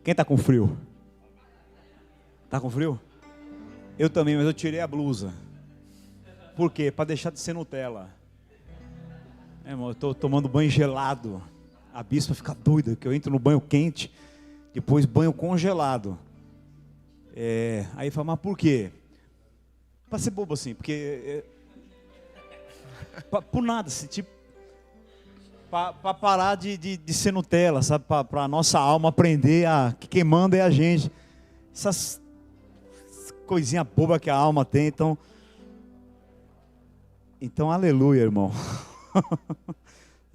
Quem está com frio? Está com frio? Eu também, mas eu tirei a blusa. Por quê? Para deixar de ser Nutella. Irmão, eu estou tomando banho gelado. A bispa fica doida, que eu entro no banho quente, depois banho congelado. Aí fala, mas por quê? Para ser bobo assim, porque... por nada, assim, tipo... Para parar de ser Nutella, sabe? Para a nossa alma aprender que quem manda é a gente. Essas coisinhas bobas que a alma tem, então aleluia, irmão.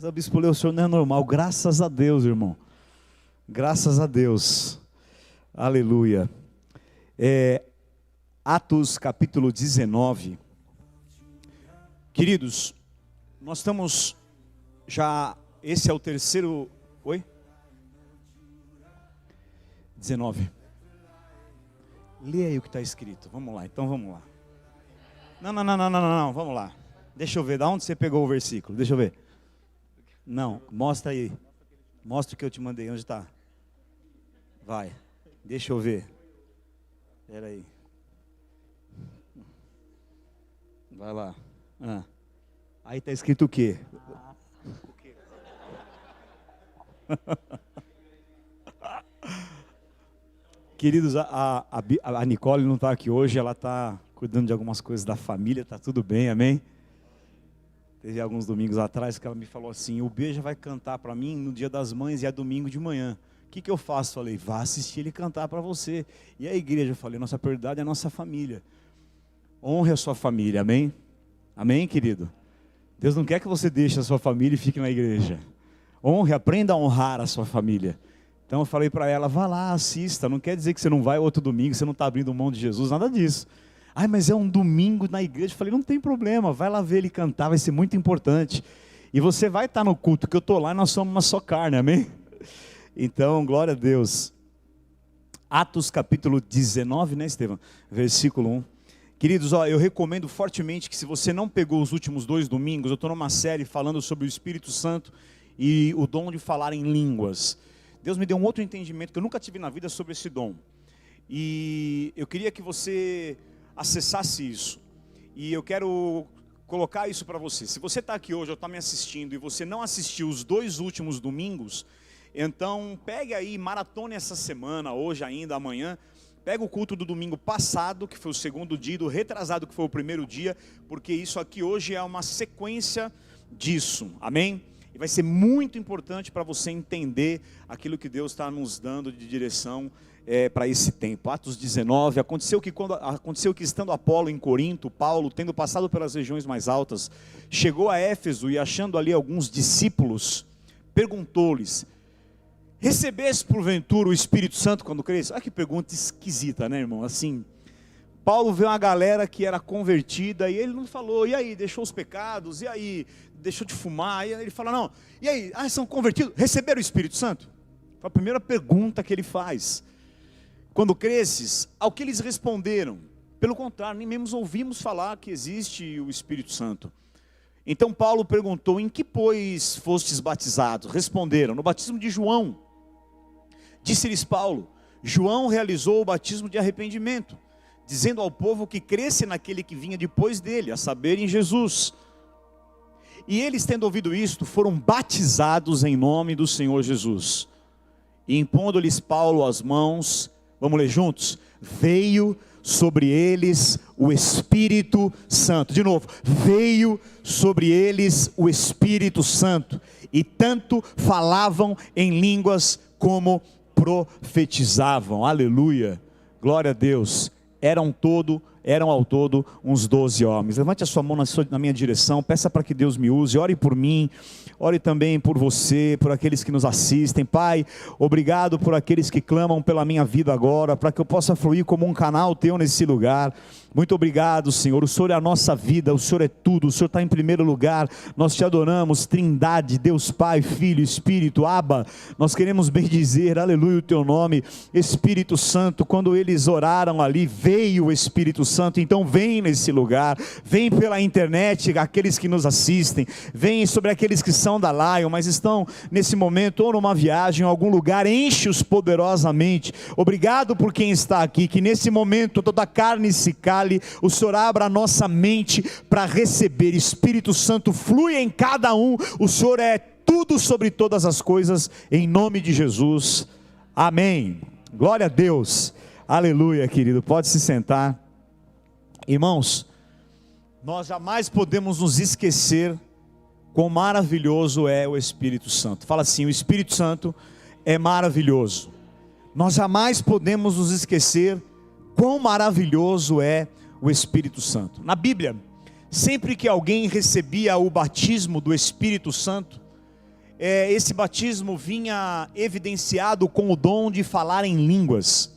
O bispo leu, o senhor não é normal, graças a Deus, irmão. Graças a Deus. Aleluia. Atos capítulo 19. Queridos, nós estamos já, esse é o terceiro, 19. Lê aí o que está escrito, vamos lá, então vamos lá. Não, vamos lá. Deixa eu ver, da onde você pegou o versículo? Deixa eu ver. Não, mostra aí. Mostra o que eu te mandei, onde está? Vai, deixa eu ver. Espera aí. Vai lá. Aí está escrito o quê? Queridos, a Nicole não está aqui hoje, ela está cuidando de algumas coisas da família, está tudo bem, amém? Teve alguns domingos atrás que ela me falou assim, o B já vai cantar para mim no dia das mães e é domingo de manhã. O que eu faço? Falei, vá assistir ele cantar para você. E a igreja, eu falei, nossa prioridade é a nossa família. Honre a sua família, amém? Amém, querido? Deus não quer que você deixe a sua família e fique na igreja. Honre, aprenda a honrar a sua família. Então eu falei para ela, vá lá, assista. Não quer dizer que você não vai outro domingo, você não está abrindo mão de Jesus, nada disso. Ai, mas é um domingo na igreja. Eu falei, não tem problema, vai lá ver ele cantar, vai ser muito importante. E você vai estar no culto, que eu estou lá e nós somos uma só carne, amém? Então, glória a Deus. Atos capítulo 19, né, Estevão? Versículo 1. Queridos, eu recomendo fortemente que se você não pegou os últimos 2 domingos, eu estou numa série falando sobre o Espírito Santo e o dom de falar em línguas. Deus me deu um outro entendimento que eu nunca tive na vida sobre esse dom. E eu queria que você acessasse isso. E eu quero colocar isso para você. Se você está aqui hoje ou está me assistindo e você não assistiu os 2 últimos domingos, então pegue aí, maratone essa semana, hoje ainda, amanhã. Pega o culto do domingo passado, que foi o segundo dia, do retrasado, que foi o primeiro dia, porque isso aqui hoje é uma sequência disso, amém? E vai ser muito importante para você entender aquilo que Deus está nos dando de direção para esse tempo. Atos 19, aconteceu que estando Apolo em Corinto, Paulo, tendo passado pelas regiões mais altas, chegou a Éfeso e achando ali alguns discípulos, perguntou-lhes, recebeste porventura o Espírito Santo quando creste? Olha que pergunta esquisita, né, irmão? Assim, Paulo vê uma galera que era convertida e ele não falou, e aí, deixou os pecados, e aí, deixou de fumar, e aí ele fala, não, e aí, são convertidos, receberam o Espírito Santo? Foi a primeira pergunta que ele faz. Quando cresces, ao que eles responderam? Pelo contrário, nem mesmo ouvimos falar que existe o Espírito Santo. Então Paulo perguntou, em que pois fostes batizados? Responderam, no batismo de João. Disse-lhes Paulo, João realizou o batismo de arrependimento, dizendo ao povo que cresce naquele que vinha depois dele, a saber, em Jesus. E eles, tendo ouvido isto, foram batizados em nome do Senhor Jesus. E impondo-lhes Paulo as mãos, vamos ler juntos? Veio sobre eles o Espírito Santo. De novo, veio sobre eles o Espírito Santo. E tanto falavam em línguas como profetizavam. Aleluia, glória a Deus. Eram ao todo uns 12 homens. Levante a sua mão na minha direção, peça para que Deus me use, ore por mim, ore também por você, por aqueles que nos assistem. Pai, obrigado por aqueles que clamam pela minha vida agora, para que eu possa fluir como um canal teu nesse lugar. Muito obrigado, Senhor. O Senhor é a nossa vida, o Senhor é tudo, o Senhor está em primeiro lugar. Nós te adoramos, Trindade, Deus Pai, Filho, Espírito, Abba. Nós queremos bendizer, aleluia, o teu nome. Espírito Santo, quando eles oraram ali, veio o Espírito Santo, então vem nesse lugar, vem pela internet, aqueles que nos assistem, vem sobre aqueles que são da Lion, mas estão nesse momento ou numa viagem, em algum lugar, enche-os poderosamente. Obrigado por quem está aqui, que nesse momento toda carne se cale, o Senhor abra a nossa mente para receber. Espírito Santo flui em cada um, o Senhor é tudo sobre todas as coisas, em nome de Jesus, amém. Glória a Deus, aleluia, querido, pode se sentar. Irmãos, nós jamais podemos nos esquecer quão maravilhoso é o Espírito Santo. Fala assim: o Espírito Santo é maravilhoso. Nós jamais podemos nos esquecer quão maravilhoso é o Espírito Santo. Na Bíblia, sempre que alguém recebia o batismo do Espírito Santo, esse batismo vinha evidenciado com o dom de falar em línguas.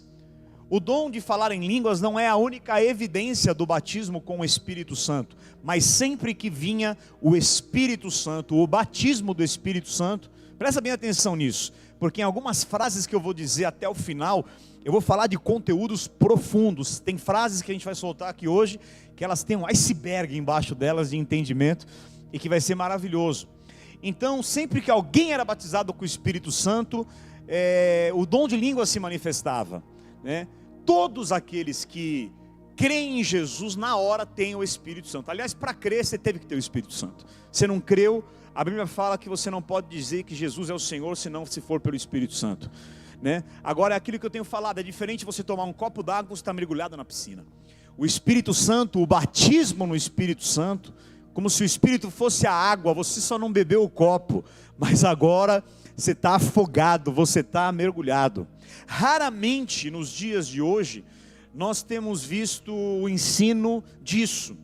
O dom de falar em línguas não é a única evidência do batismo com o Espírito Santo, mas sempre que vinha o Espírito Santo, o batismo do Espírito Santo, presta bem atenção nisso, porque em algumas frases que eu vou dizer até o final, eu vou falar de conteúdos profundos. Tem frases que a gente vai soltar aqui hoje, que elas têm um iceberg embaixo delas de entendimento, e que vai ser maravilhoso. Então, sempre que alguém era batizado com o Espírito Santo, o dom de língua se manifestava, né? Todos aqueles que creem em Jesus, na hora têm o Espírito Santo. Aliás, para crer, você teve que ter o Espírito Santo. Você não creu, a Bíblia fala que você não pode dizer que Jesus é o Senhor, senão se for pelo Espírito Santo, né? Agora, é aquilo que eu tenho falado, é diferente você tomar um copo d'água, você está mergulhado na piscina. O Espírito Santo, o batismo no Espírito Santo, como se o Espírito fosse a água, você só não bebeu o copo, mas agora você está afogado, você está mergulhado. Raramente nos dias de hoje, nós temos visto o ensino disso,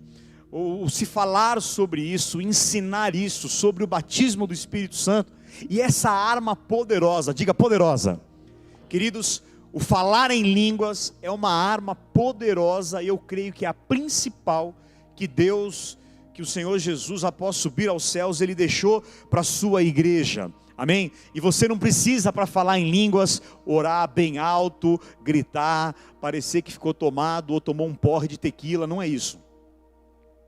ou se falar sobre isso, ensinar isso, sobre o batismo do Espírito Santo, e essa arma poderosa, diga poderosa. Queridos, o falar em línguas é uma arma poderosa, e eu creio que é a principal que o Senhor Jesus, após subir aos céus, Ele deixou para a sua igreja, amém? E você não precisa, para falar em línguas, orar bem alto, gritar, parecer que ficou tomado ou tomou um porre de tequila, não é isso,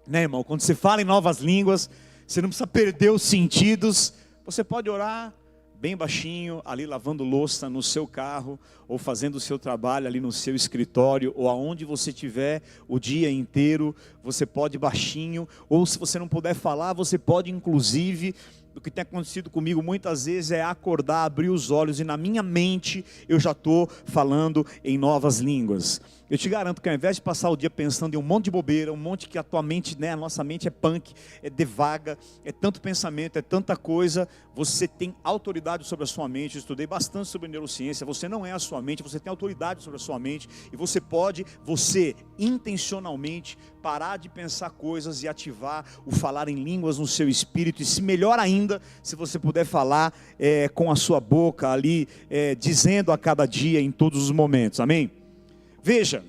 né, irmão? Quando você fala em novas línguas, você não precisa perder os sentidos, você pode orar bem baixinho, ali lavando louça no seu carro, ou fazendo o seu trabalho ali no seu escritório, ou aonde você estiver o dia inteiro, você pode baixinho, ou se você não puder falar, você pode inclusive, o que tem acontecido comigo muitas vezes é acordar, abrir os olhos, e na minha mente eu já estou falando em novas línguas. Eu te garanto que ao invés de passar o dia pensando em um monte de bobeira, um monte que a tua mente, né, a nossa mente é punk, é devaga, é tanto pensamento, é tanta coisa, você tem autoridade sobre a sua mente. Eu estudei bastante sobre neurociência. Você não é a sua mente, você tem autoridade sobre a sua mente, e você pode, intencionalmente, parar de pensar coisas e ativar o falar em línguas no seu espírito, e se melhor ainda, se você puder falar com a sua boca ali, dizendo a cada dia, em todos os momentos, amém? Veja,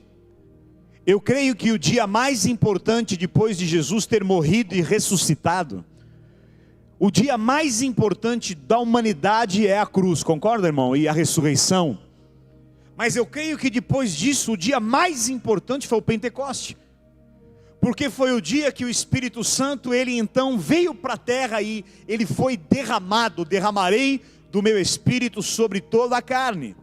eu creio que o dia mais importante depois de Jesus ter morrido e ressuscitado, o dia mais importante da humanidade é a cruz, concorda, irmão? E a ressurreição. Mas eu creio que depois disso, o dia mais importante foi o Pentecoste, porque foi o dia que o Espírito Santo, ele então veio para a terra e ele foi derramado. Derramarei do meu Espírito sobre toda a carne.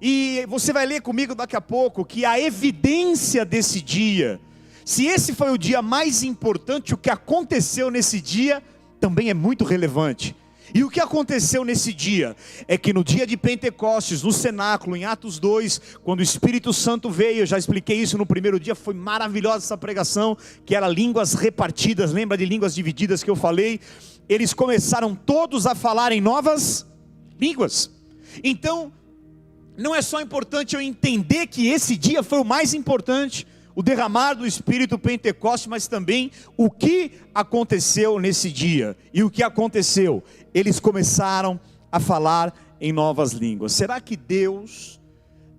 E você vai ler comigo daqui a pouco que a evidência desse dia, se esse foi o dia mais importante, o que aconteceu nesse dia também é muito relevante. E o que aconteceu nesse dia é que no dia de Pentecostes, no cenáculo, em Atos 2, quando o Espírito Santo veio, eu já expliquei isso no primeiro dia, foi maravilhosa essa pregação, que era línguas repartidas, lembra de línguas divididas que eu falei? Eles começaram todos a falar em novas línguas. Então, não é só importante eu entender que esse dia foi o mais importante, o derramar do Espírito Pentecoste, mas também o que aconteceu nesse dia. E o que aconteceu? Eles começaram a falar em novas línguas. Será que Deus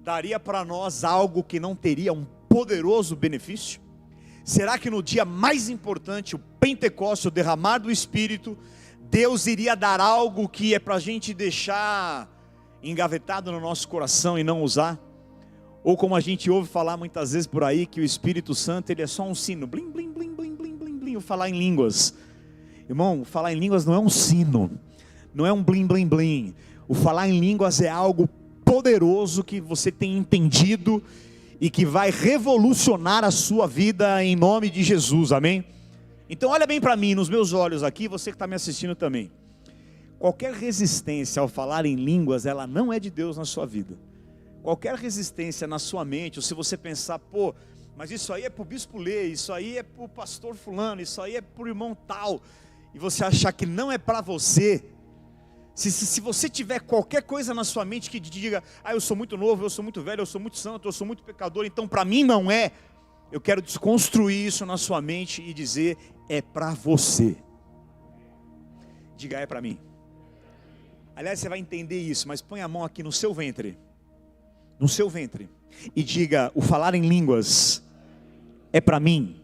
daria para nós algo que não teria um poderoso benefício? Será que no dia mais importante, o Pentecoste, o derramar do Espírito, Deus iria dar algo que é para a gente deixar engavetado no nosso coração e não usar? Ou como a gente ouve falar muitas vezes por aí, que o Espírito Santo ele é só um sino, blim, blim, blim, blim, blim, blim, blim, o falar em línguas. Irmão, falar em línguas não é um sino, não é um blim, blim, blim. O falar em línguas é algo poderoso que você tem entendido e que vai revolucionar a sua vida em nome de Jesus, amém? Então olha bem para mim, nos meus olhos aqui, você que está me assistindo também. Qualquer resistência ao falar em línguas, ela não é de Deus na sua vida. Qualquer resistência na sua mente, ou se você pensar, pô, mas isso aí é para o bispo ler, isso aí é para o pastor fulano, isso aí é para o irmão tal, e você achar que não é para você, se você tiver qualquer coisa na sua mente que diga, eu sou muito novo, eu sou muito velho, eu sou muito santo, eu sou muito pecador, então para mim não é, eu quero desconstruir isso na sua mente e dizer, é para você. Diga, é para mim. Aliás, você vai entender isso, mas põe a mão aqui no seu ventre, e diga, o falar em línguas é para mim,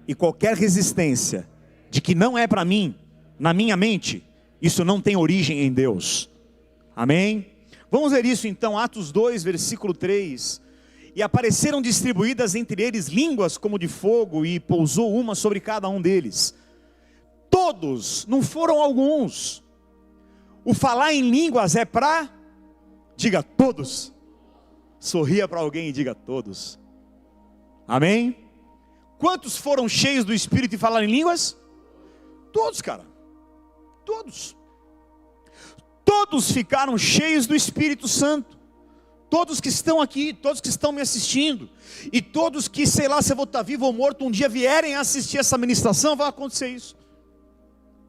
e qualquer resistência de que não é para mim, na minha mente, isso não tem origem em Deus, amém? Vamos ver isso então, Atos 2, versículo 3, e apareceram distribuídas entre eles línguas como de fogo, e pousou uma sobre cada um deles, todos, não foram alguns. O falar em línguas é para, diga todos. Sorria para alguém e diga todos. Amém? Quantos foram cheios do Espírito e falaram em línguas? Todos, cara. Todos. Todos ficaram cheios do Espírito Santo. Todos que estão aqui, todos que estão me assistindo. E todos que, sei lá, se eu vou estar vivo ou morto, um dia vierem assistir essa ministração, vai acontecer isso.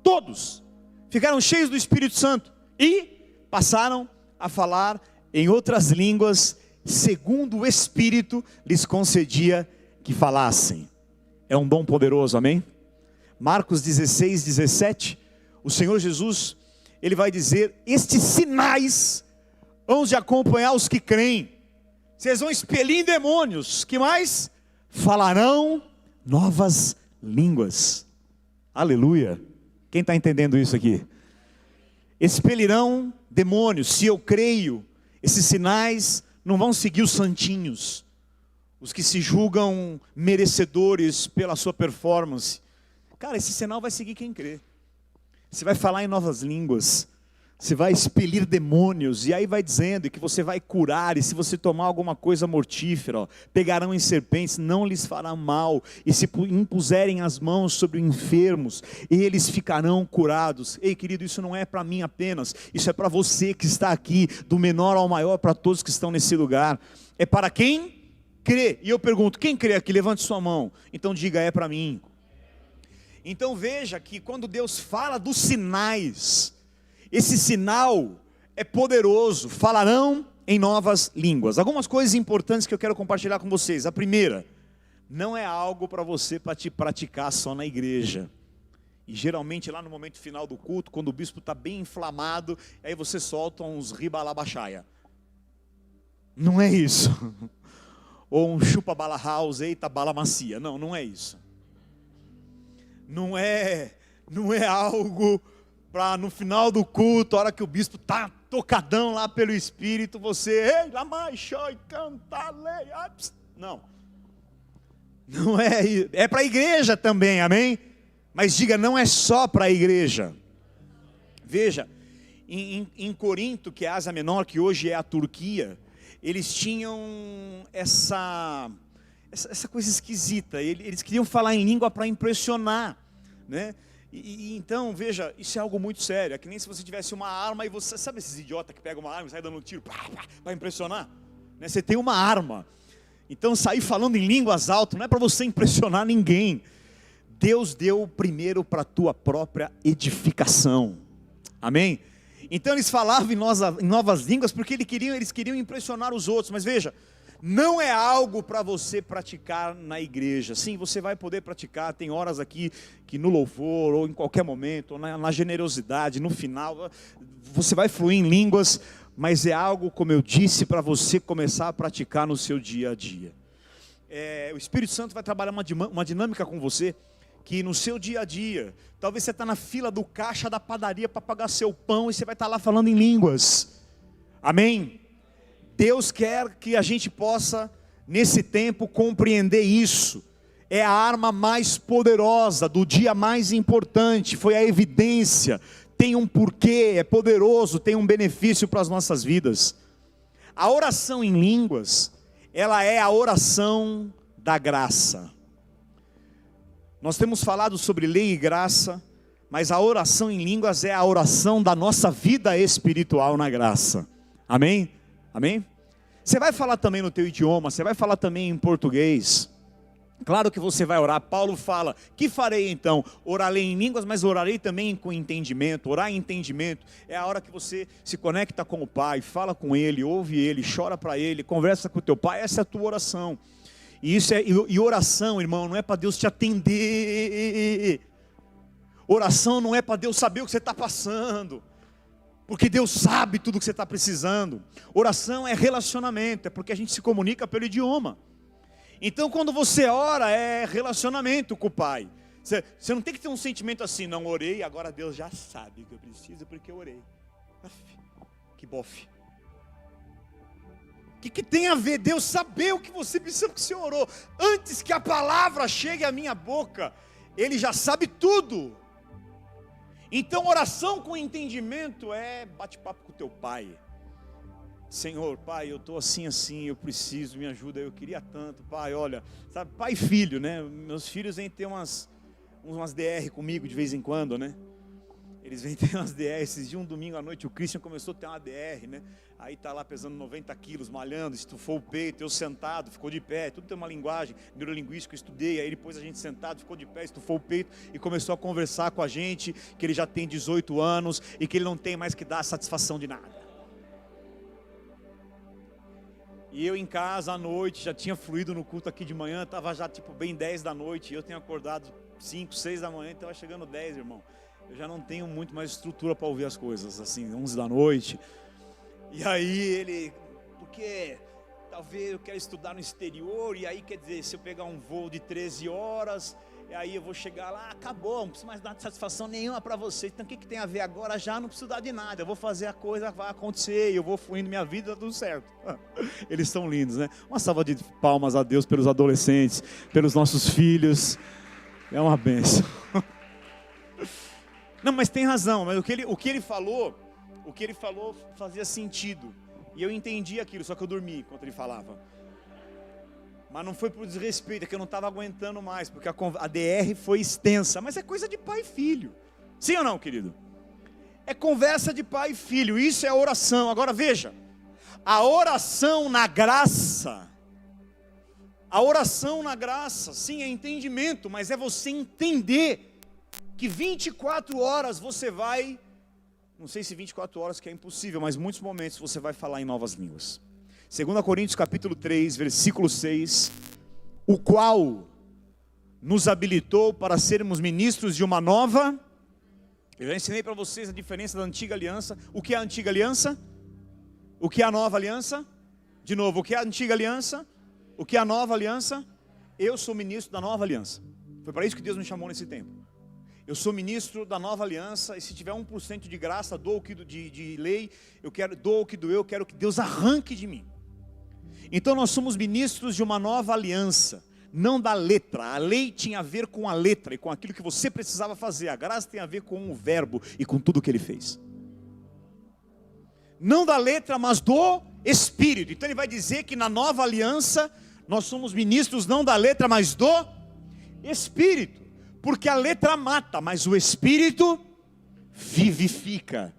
Todos ficaram cheios do Espírito Santo e passaram a falar em outras línguas, segundo o Espírito lhes concedia que falassem. É um dom poderoso, amém? Marcos 16, 17, o Senhor Jesus, Ele vai dizer, estes sinais hão de acompanhar os que creem, vocês vão expelir demônios, que mais? Falarão novas línguas, aleluia, quem está entendendo isso aqui? Expelirão demônios, se eu creio, esses sinais não vão seguir os santinhos, os que se julgam merecedores pela sua performance. Cara, esse sinal vai seguir quem crê. Você vai falar em novas línguas, você vai expelir demônios, e aí vai dizendo que você vai curar, e se você tomar alguma coisa mortífera, pegarão em serpentes, não lhes fará mal, e se impuserem as mãos sobre enfermos, eles ficarão curados. Ei querido, isso não é para mim apenas, isso é para você que está aqui, do menor ao maior, para todos que estão nesse lugar, é para quem crê. E eu pergunto, quem crê aqui? Levante sua mão, então diga, é para mim. Então veja que quando Deus fala dos sinais, esse sinal é poderoso, falarão em novas línguas. Algumas coisas importantes que eu quero compartilhar com vocês. A primeira, não é algo para você praticar só na igreja. E geralmente lá no momento final do culto, quando o bispo está bem inflamado, aí você solta uns ribalabaxaia. Não é isso. Ou um chupa bala house, eita bala macia. Não, não é isso. Não é algo para no final do culto, a hora que o bispo está tocadão lá pelo Espírito, você, ei, lá mais, shoy, canta, leia. Não é para a igreja também, amém? Mas diga, não é só para a igreja. Veja, em Corinto, que é a Ásia Menor, que hoje é a Turquia, eles tinham essa coisa esquisita, eles queriam falar em língua para impressionar, né? E então, veja, isso é algo muito sério, é que nem se você tivesse uma arma e você, sabe esses idiotas que pegam uma arma e saem dando um tiro, para impressionar? Né? Você tem uma arma, então sair falando em línguas altas não é para você impressionar ninguém, Deus deu primeiro para a tua própria edificação, amém? Então eles falavam em novas línguas porque eles queriam impressionar os outros, mas veja, não é algo para você praticar na igreja. Sim, você vai poder praticar, tem horas aqui que no louvor, ou em qualquer momento, ou na generosidade, no final, você vai fluir em línguas, mas é algo, como eu disse, para você começar a praticar no seu dia a dia. O Espírito Santo vai trabalhar uma dinâmica com você, que no seu dia a dia, talvez você está na fila do caixa da padaria para pagar seu pão, e você vai estar lá falando em línguas, amém? Deus quer que a gente possa, nesse tempo, compreender isso. É a arma mais poderosa, do dia mais importante, foi a evidência, tem um porquê, é poderoso, tem um benefício para as nossas vidas. A oração em línguas, ela é a oração da graça. Nós temos falado sobre lei e graça, mas a oração em línguas é a oração da nossa vida espiritual na graça. Amém? Amém? Você vai falar também no teu idioma, você vai falar também em português. Claro que você vai orar. Paulo fala, que farei então? Orarei em línguas, mas orarei também com entendimento. Orar em entendimento é a hora que você se conecta com o Pai, fala com Ele, ouve Ele, chora para Ele, conversa com o teu Pai. Essa é a tua oração. E oração, irmão, não é para Deus te atender. Oração não é para Deus saber o que você está passando, porque Deus sabe tudo o que você está precisando. Oração é relacionamento, é porque a gente se comunica pelo idioma. Então quando você ora, é relacionamento com o Pai. Você não tem que ter um sentimento assim, não orei, agora Deus já sabe o que eu preciso porque eu orei. Que bofe. O que tem a ver Deus saber o que você precisa, porque você orou? Antes que a palavra chegue à minha boca, Ele já sabe tudo. Então oração com entendimento é bate-papo com o teu Pai. Senhor, Pai, eu estou assim, eu preciso, me ajuda, eu queria tanto, Pai, olha, sabe, pai e filho, né, meus filhos vêm ter umas DR comigo de vez em quando, né, eles vêm ter umas DR, esses dias, um domingo à noite, o Christian começou a ter uma DR, né, aí tá lá pesando 90 quilos, malhando, estufou o peito, eu sentado, ficou de pé, tudo tem uma linguagem neurolinguística, eu estudei, aí depois a gente sentado, ficou de pé, estufou o peito, e começou a conversar com a gente, que ele já tem 18 anos, e que ele não tem mais que dar satisfação de nada. E eu em casa à noite, já tinha fluído no culto aqui de manhã, estava já tipo bem 10 da noite, e eu tenho acordado 5, 6 da manhã, estava chegando 10, irmão. Eu já não tenho muito mais estrutura para ouvir as coisas, assim, 11 da noite. E aí ele, porque talvez eu quero estudar no exterior, e aí quer dizer, se eu pegar um voo de 13 horas, e aí eu vou chegar lá, acabou, não preciso mais dar satisfação nenhuma para você. Então o que tem a ver agora? Já não preciso dar de nada, eu vou fazer a coisa, vai acontecer, eu vou fluindo minha vida, tá tudo certo. Eles são lindos, né? Uma salva de palmas a Deus pelos adolescentes, pelos nossos filhos, é uma bênção. Não, mas tem razão, mas o que ele falou fazia sentido, e eu entendi aquilo, só que eu dormi enquanto ele falava. Mas não foi por desrespeito, é que eu não estava aguentando mais, porque a DR foi extensa, mas é coisa de pai e filho. Sim ou não, querido? É conversa de pai e filho, isso é oração. Agora veja, a oração na graça, sim, é entendimento, mas é você entender que 24 horas você vai, não sei se 24 horas que é impossível, mas muitos momentos você vai falar em novas línguas. 2 Coríntios capítulo 3, versículo 6, o qual nos habilitou para sermos ministros de uma nova. Eu já ensinei para vocês a diferença da antiga aliança. O que é a antiga aliança? O que é a nova aliança? De novo, o que é a antiga aliança? O que é a nova aliança? Eu sou ministro da nova aliança. Foi para isso que Deus me chamou nesse tempo. Eu sou ministro da nova aliança, e se tiver 1% de graça, dou o que de lei, dou o que doeu, eu quero que Deus arranque de mim. Então nós somos ministros de uma nova aliança, não da letra. A lei tinha a ver com a letra e com aquilo que você precisava fazer. A graça tem a ver com o verbo e com tudo que ele fez. Não da letra, mas do Espírito. Então ele vai dizer que na nova aliança nós somos ministros não da letra, mas do Espírito. Porque a letra mata, mas o Espírito vivifica.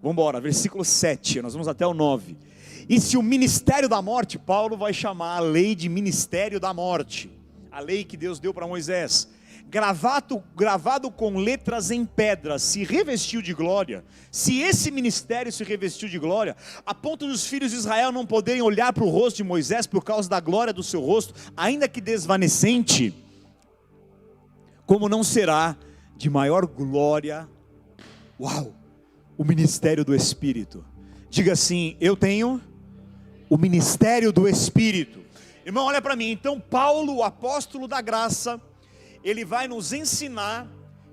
Vamos embora, versículo 7, nós vamos até o 9. E se o ministério da morte, Paulo vai chamar a lei de ministério da morte, a lei que Deus deu para Moisés, gravado com letras em pedra, se revestiu de glória. Se esse ministério se revestiu de glória, a ponto dos filhos de Israel não poderem olhar para o rosto de Moisés por causa da glória do seu rosto, ainda que desvanecente, como não será de maior glória, o ministério do Espírito. Diga assim, eu tenho o ministério do Espírito. Irmão, olha para mim. Então Paulo, o apóstolo da graça, ele vai nos ensinar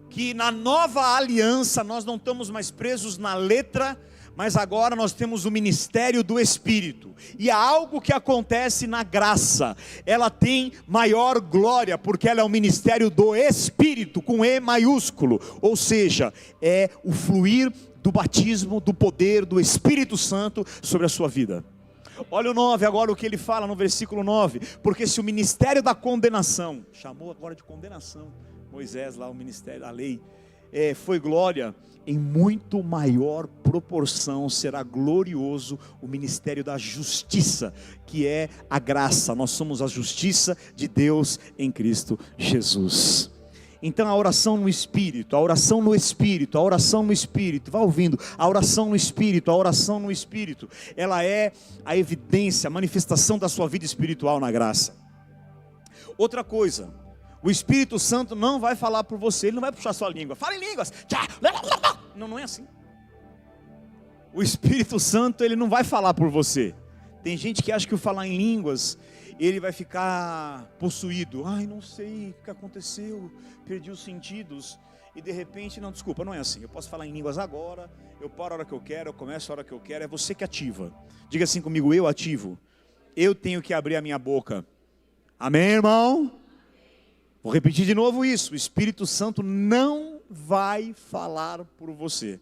que na nova aliança nós não estamos mais presos na letra, Mas agora nós temos o ministério do Espírito. E há algo que acontece na graça. Ela tem maior glória, porque ela é o ministério do Espírito, com E maiúsculo. Ou seja, é o fluir do batismo, do poder do Espírito Santo sobre a sua vida. Olha o 9 agora, o que ele fala no versículo 9. Porque se o ministério da condenação, chamou agora de condenação, Moisés lá, o ministério da lei, foi glória, em muito maior proporção será glorioso o ministério da justiça, que é a graça. Nós somos a justiça de Deus em Cristo Jesus. Então a oração no Espírito, a oração no Espírito, a oração no Espírito, vá ouvindo, a oração no Espírito, a oração no Espírito, ela é a evidência, a manifestação da sua vida espiritual na graça. Outra coisa, o Espírito Santo não vai falar por você, ele não vai puxar sua língua, fala em línguas, não é assim. O Espírito Santo, ele não vai falar por você. Tem gente que acha que o falar em línguas, ele vai ficar possuído. Ai, não sei o que aconteceu, perdi os sentidos. E de repente, não, desculpa, não é assim. Eu posso falar em línguas agora, eu paro a hora que eu quero, eu começo a hora que eu quero. É você que ativa. Diga assim comigo, eu ativo. Eu tenho que abrir a minha boca. Amém, irmão? Vou repetir de novo isso. O Espírito Santo não vai falar por você.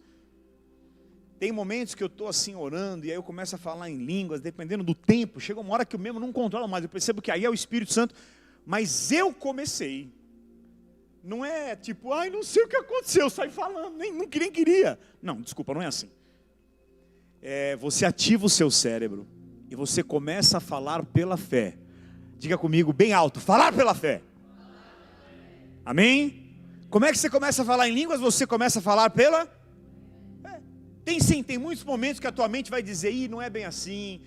Tem momentos que eu estou assim orando, e aí eu começo a falar em línguas, dependendo do tempo, chega uma hora que eu mesmo não controlo mais, eu percebo que aí é o Espírito Santo, mas eu comecei, não é tipo, ai não sei o que aconteceu, eu saí falando, nem queria, não, desculpa, não é assim, você ativa o seu cérebro, e você começa a falar pela fé, diga comigo bem alto, falar pela fé, amém? Como é que você começa a falar em línguas? Você começa a falar pela tem muitos momentos que a tua mente vai dizer, não é bem assim,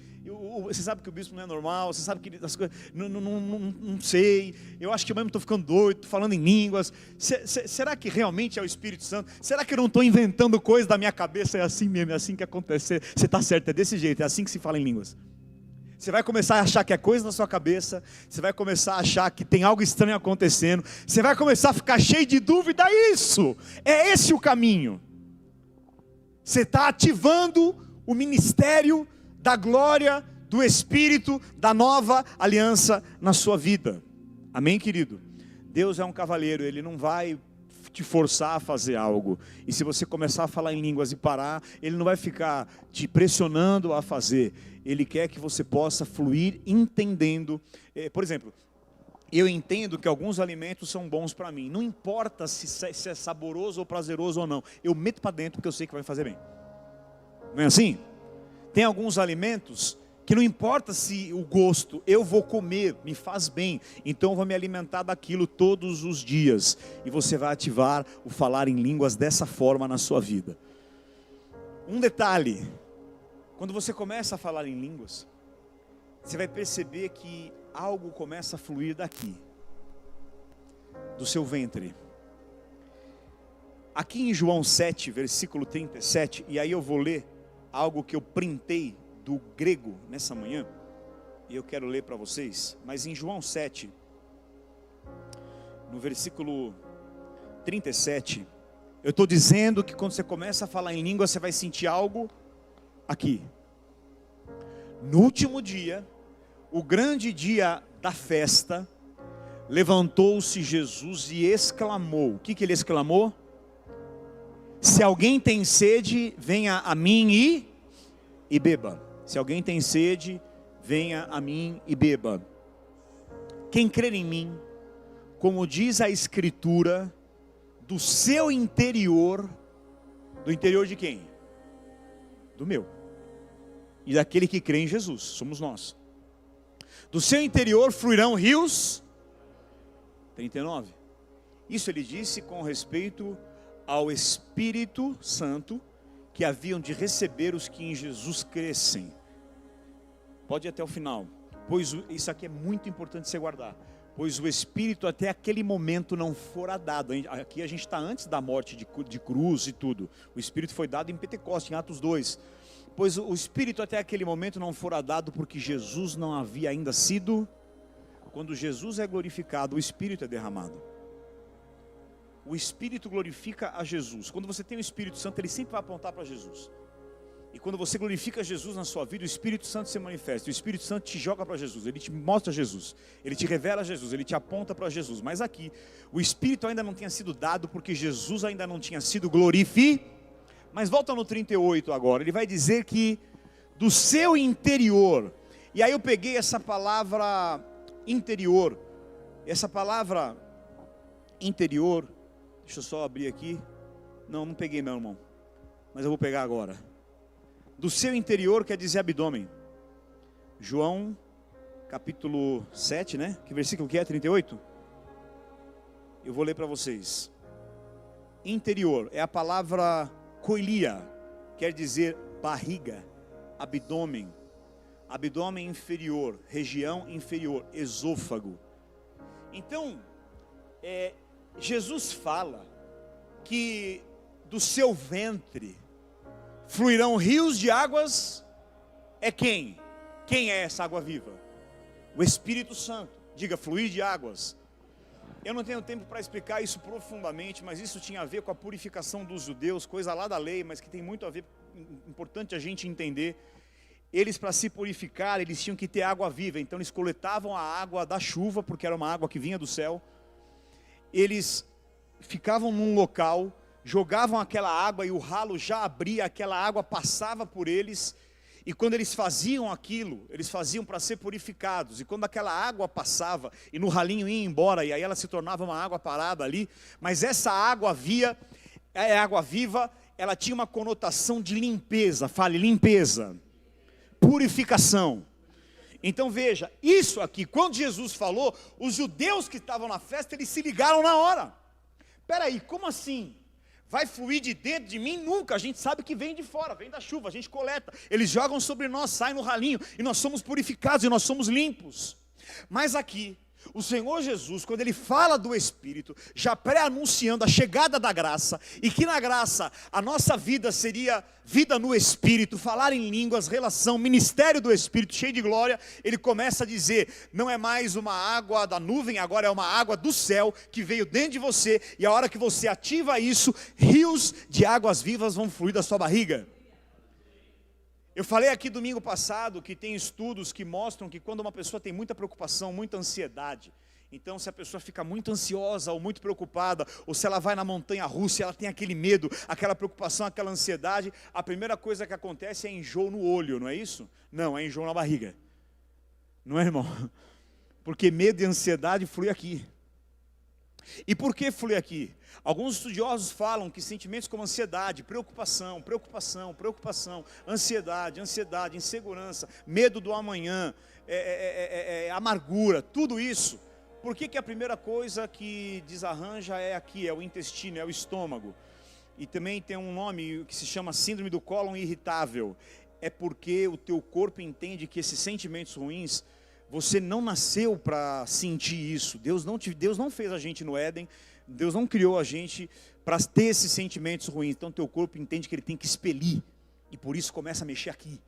você sabe que o bispo não é normal, você sabe que as coisas, não sei, eu acho que eu mesmo estou ficando doido, estou falando em línguas, será que realmente é o Espírito Santo? Será que eu não estou inventando coisas da minha cabeça? É assim mesmo, é assim que acontece, você está certo, é desse jeito, é assim que se fala em línguas. Você vai começar a achar que é coisa na sua cabeça, você vai começar a achar que tem algo estranho acontecendo, você vai começar a ficar cheio de dúvida, é esse o caminho. Você está ativando o ministério da glória, do Espírito, da nova aliança na sua vida. Amém, querido? Deus é um cavalheiro, Ele não vai te forçar a fazer algo. E se você começar a falar em línguas e parar, Ele não vai ficar te pressionando a fazer. Ele quer que você possa fluir entendendo. Por exemplo, eu entendo que alguns alimentos são bons para mim. Não importa se é saboroso ou prazeroso ou não. Eu meto para dentro porque eu sei que vai me fazer bem. Não é assim? Tem alguns alimentos que não importa se o gosto, eu vou comer, me faz bem. Então eu vou me alimentar daquilo todos os dias. E você vai ativar o falar em línguas dessa forma na sua vida. Um detalhe. Quando você começa a falar em línguas, você vai perceber que algo começa a fluir daqui, do seu ventre. Aqui em João 7, versículo 37, e aí eu vou ler algo que eu printei do grego nessa manhã, e eu quero ler para vocês, mas em João 7, no versículo 37, eu estou dizendo que quando você começa a falar em língua, você vai sentir algo aqui. No último dia, o grande dia da festa, levantou-se Jesus e exclamou. O que ele exclamou? Se alguém tem sede, venha a mim e beba. Se alguém tem sede, venha a mim e beba. Quem crer em mim, como diz a Escritura, do seu interior, do interior de quem? Do meu. E daquele que crê em Jesus, somos nós. Do seu interior fluirão rios. 39. Isso ele disse com respeito ao Espírito Santo que haviam de receber os que em Jesus crescem. Pode ir até o final. Pois isso aqui é muito importante você guardar. Pois o Espírito até aquele momento não fora dado. Aqui a gente está antes da morte de cruz e tudo. O Espírito foi dado em Pentecostes, em Atos 2. Pois o Espírito até aquele momento não fora dado porque Jesus não havia ainda sido. Quando Jesus é glorificado, o Espírito é derramado. O Espírito glorifica a Jesus. Quando você tem o Espírito Santo, ele sempre vai apontar para Jesus. E quando você glorifica Jesus na sua vida, o Espírito Santo se manifesta. O Espírito Santo te joga para Jesus, ele te mostra Jesus, ele te revela Jesus, ele te aponta para Jesus. Mas aqui, o Espírito ainda não tinha sido dado, porque Jesus ainda não tinha sido glorificado. Mas volta no 38 agora, ele vai dizer que do seu interior. E aí eu peguei essa palavra interior. Essa palavra interior, deixa eu só abrir aqui. Não peguei, meu irmão, mas eu vou pegar agora. Do seu interior quer dizer abdômen. João capítulo 7, né? Que versículo que é? 38? Eu vou ler para vocês. Interior é a palavra koilia, quer dizer barriga, abdômen, abdômen inferior, região inferior, esôfago. Então, Jesus fala que do seu ventre fluirão rios de águas. É quem? Quem é essa água viva? O Espírito Santo. Diga, fluir de águas. Eu não tenho tempo para explicar isso profundamente, mas isso tinha a ver com a purificação dos judeus, coisa lá da lei, mas que tem muito a ver, importante a gente entender. Eles, para se purificar, eles tinham que ter água viva. Então eles coletavam a água da chuva, porque era uma água que vinha do céu. Eles ficavam num local, jogavam aquela água e o ralo já abria, aquela água passava por eles. E quando eles faziam aquilo, eles faziam para ser purificados. E quando aquela água passava e no ralinho ia embora, e aí ela se tornava uma água parada ali. Mas essa água água viva, ela tinha uma conotação de limpeza. Fale, limpeza, purificação. Então veja, isso aqui, quando Jesus falou, os judeus que estavam na festa, eles se ligaram na hora. Espera aí, como assim? Vai fluir de dentro de mim? Nunca, a gente sabe que vem de fora, vem da chuva, a gente coleta. Eles jogam sobre nós, sai no ralinho, e nós somos purificados, e nós somos limpos. Mas aqui, o Senhor Jesus, quando Ele fala do Espírito, já pré-anunciando a chegada da graça, e que na graça a nossa vida seria vida no Espírito, falar em línguas, relação, ministério do Espírito, cheio de glória. Ele começa a dizer, não é mais uma água da nuvem, agora é uma água do céu, que veio dentro de você, e a hora que você ativa isso, rios de águas vivas vão fluir da sua barriga. Eu falei aqui domingo passado que tem estudos que mostram que quando uma pessoa tem muita preocupação, muita ansiedade, então se a pessoa fica muito ansiosa ou muito preocupada, ou se ela vai na montanha russa e ela tem aquele medo, aquela preocupação, aquela ansiedade, a primeira coisa que acontece é enjoo no olho, não é isso? Não, é enjoo na barriga. Não é, irmão? Porque medo e ansiedade flui aqui. E por que flui aqui? Alguns estudiosos falam que sentimentos como ansiedade, preocupação, ansiedade, insegurança, medo do amanhã, amargura, tudo isso. Por que a primeira coisa que desarranja é aqui, é o intestino, é o estômago? E também tem um nome que se chama síndrome do cólon irritável. É porque o teu corpo entende que esses sentimentos ruins, você não nasceu para sentir isso. Deus não fez a gente no Éden. Deus não criou a gente para ter esses sentimentos ruins. Então teu corpo entende que ele tem que expelir. E por isso começa a mexer aqui.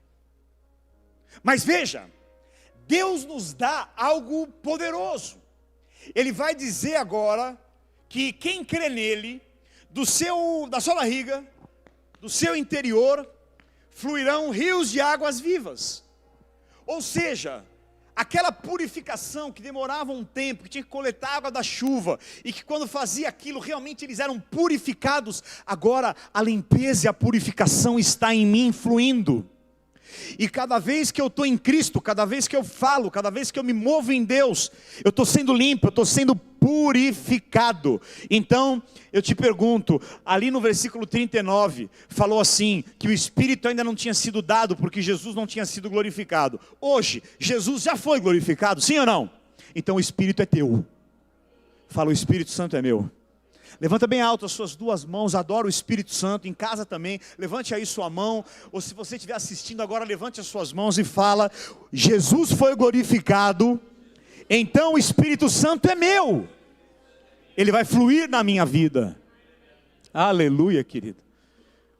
Mas veja, Deus nos dá algo poderoso. Ele vai dizer agora que quem crê nele, da sua barriga, do seu interior, fluirão rios de águas vivas. Ou seja, aquela purificação que demorava um tempo, que tinha que coletar água da chuva, e que quando fazia aquilo, realmente eles eram purificados. Agora a limpeza e a purificação está em mim fluindo. E cada vez que eu estou em Cristo, cada vez que eu falo, cada vez que eu me movo em Deus, eu estou sendo limpo, eu estou sendo purificado. Então, eu te pergunto, ali no versículo 39, falou assim, que o Espírito ainda não tinha sido dado, porque Jesus não tinha sido glorificado. Hoje, Jesus já foi glorificado, sim ou não? Então o Espírito é teu. Fala, o Espírito Santo é meu. Levanta bem alto as suas duas mãos, adora o Espírito Santo, em casa também, levante aí sua mão, ou se você estiver assistindo agora, levante as suas mãos e fala, Jesus foi glorificado, então o Espírito Santo é meu, ele vai fluir na minha vida. Aleluia, querido.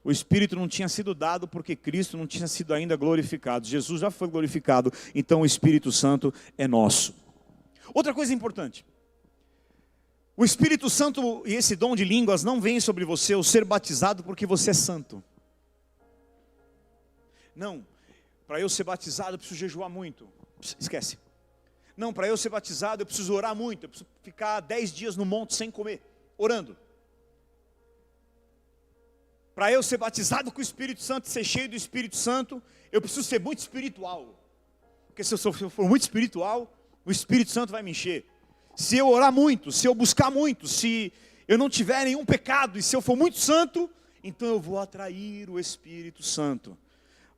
O Espírito não tinha sido dado porque Cristo não tinha sido ainda glorificado, Jesus já foi glorificado, então o Espírito Santo é nosso. Outra coisa importante, o Espírito Santo e esse dom de línguas não vem sobre você, o ser batizado, porque você é santo. Não, para eu ser batizado eu preciso jejuar muito. Esquece. Não, para eu ser batizado eu preciso orar muito. Eu preciso ficar 10 dias no monte sem comer, orando. Para eu ser batizado com o Espírito Santo, ser cheio do Espírito Santo, eu preciso ser muito espiritual. Porque se eu for muito espiritual, o Espírito Santo vai me encher. Se eu orar muito, se eu buscar muito, se eu não tiver nenhum pecado, e se eu for muito santo, então eu vou atrair o Espírito Santo.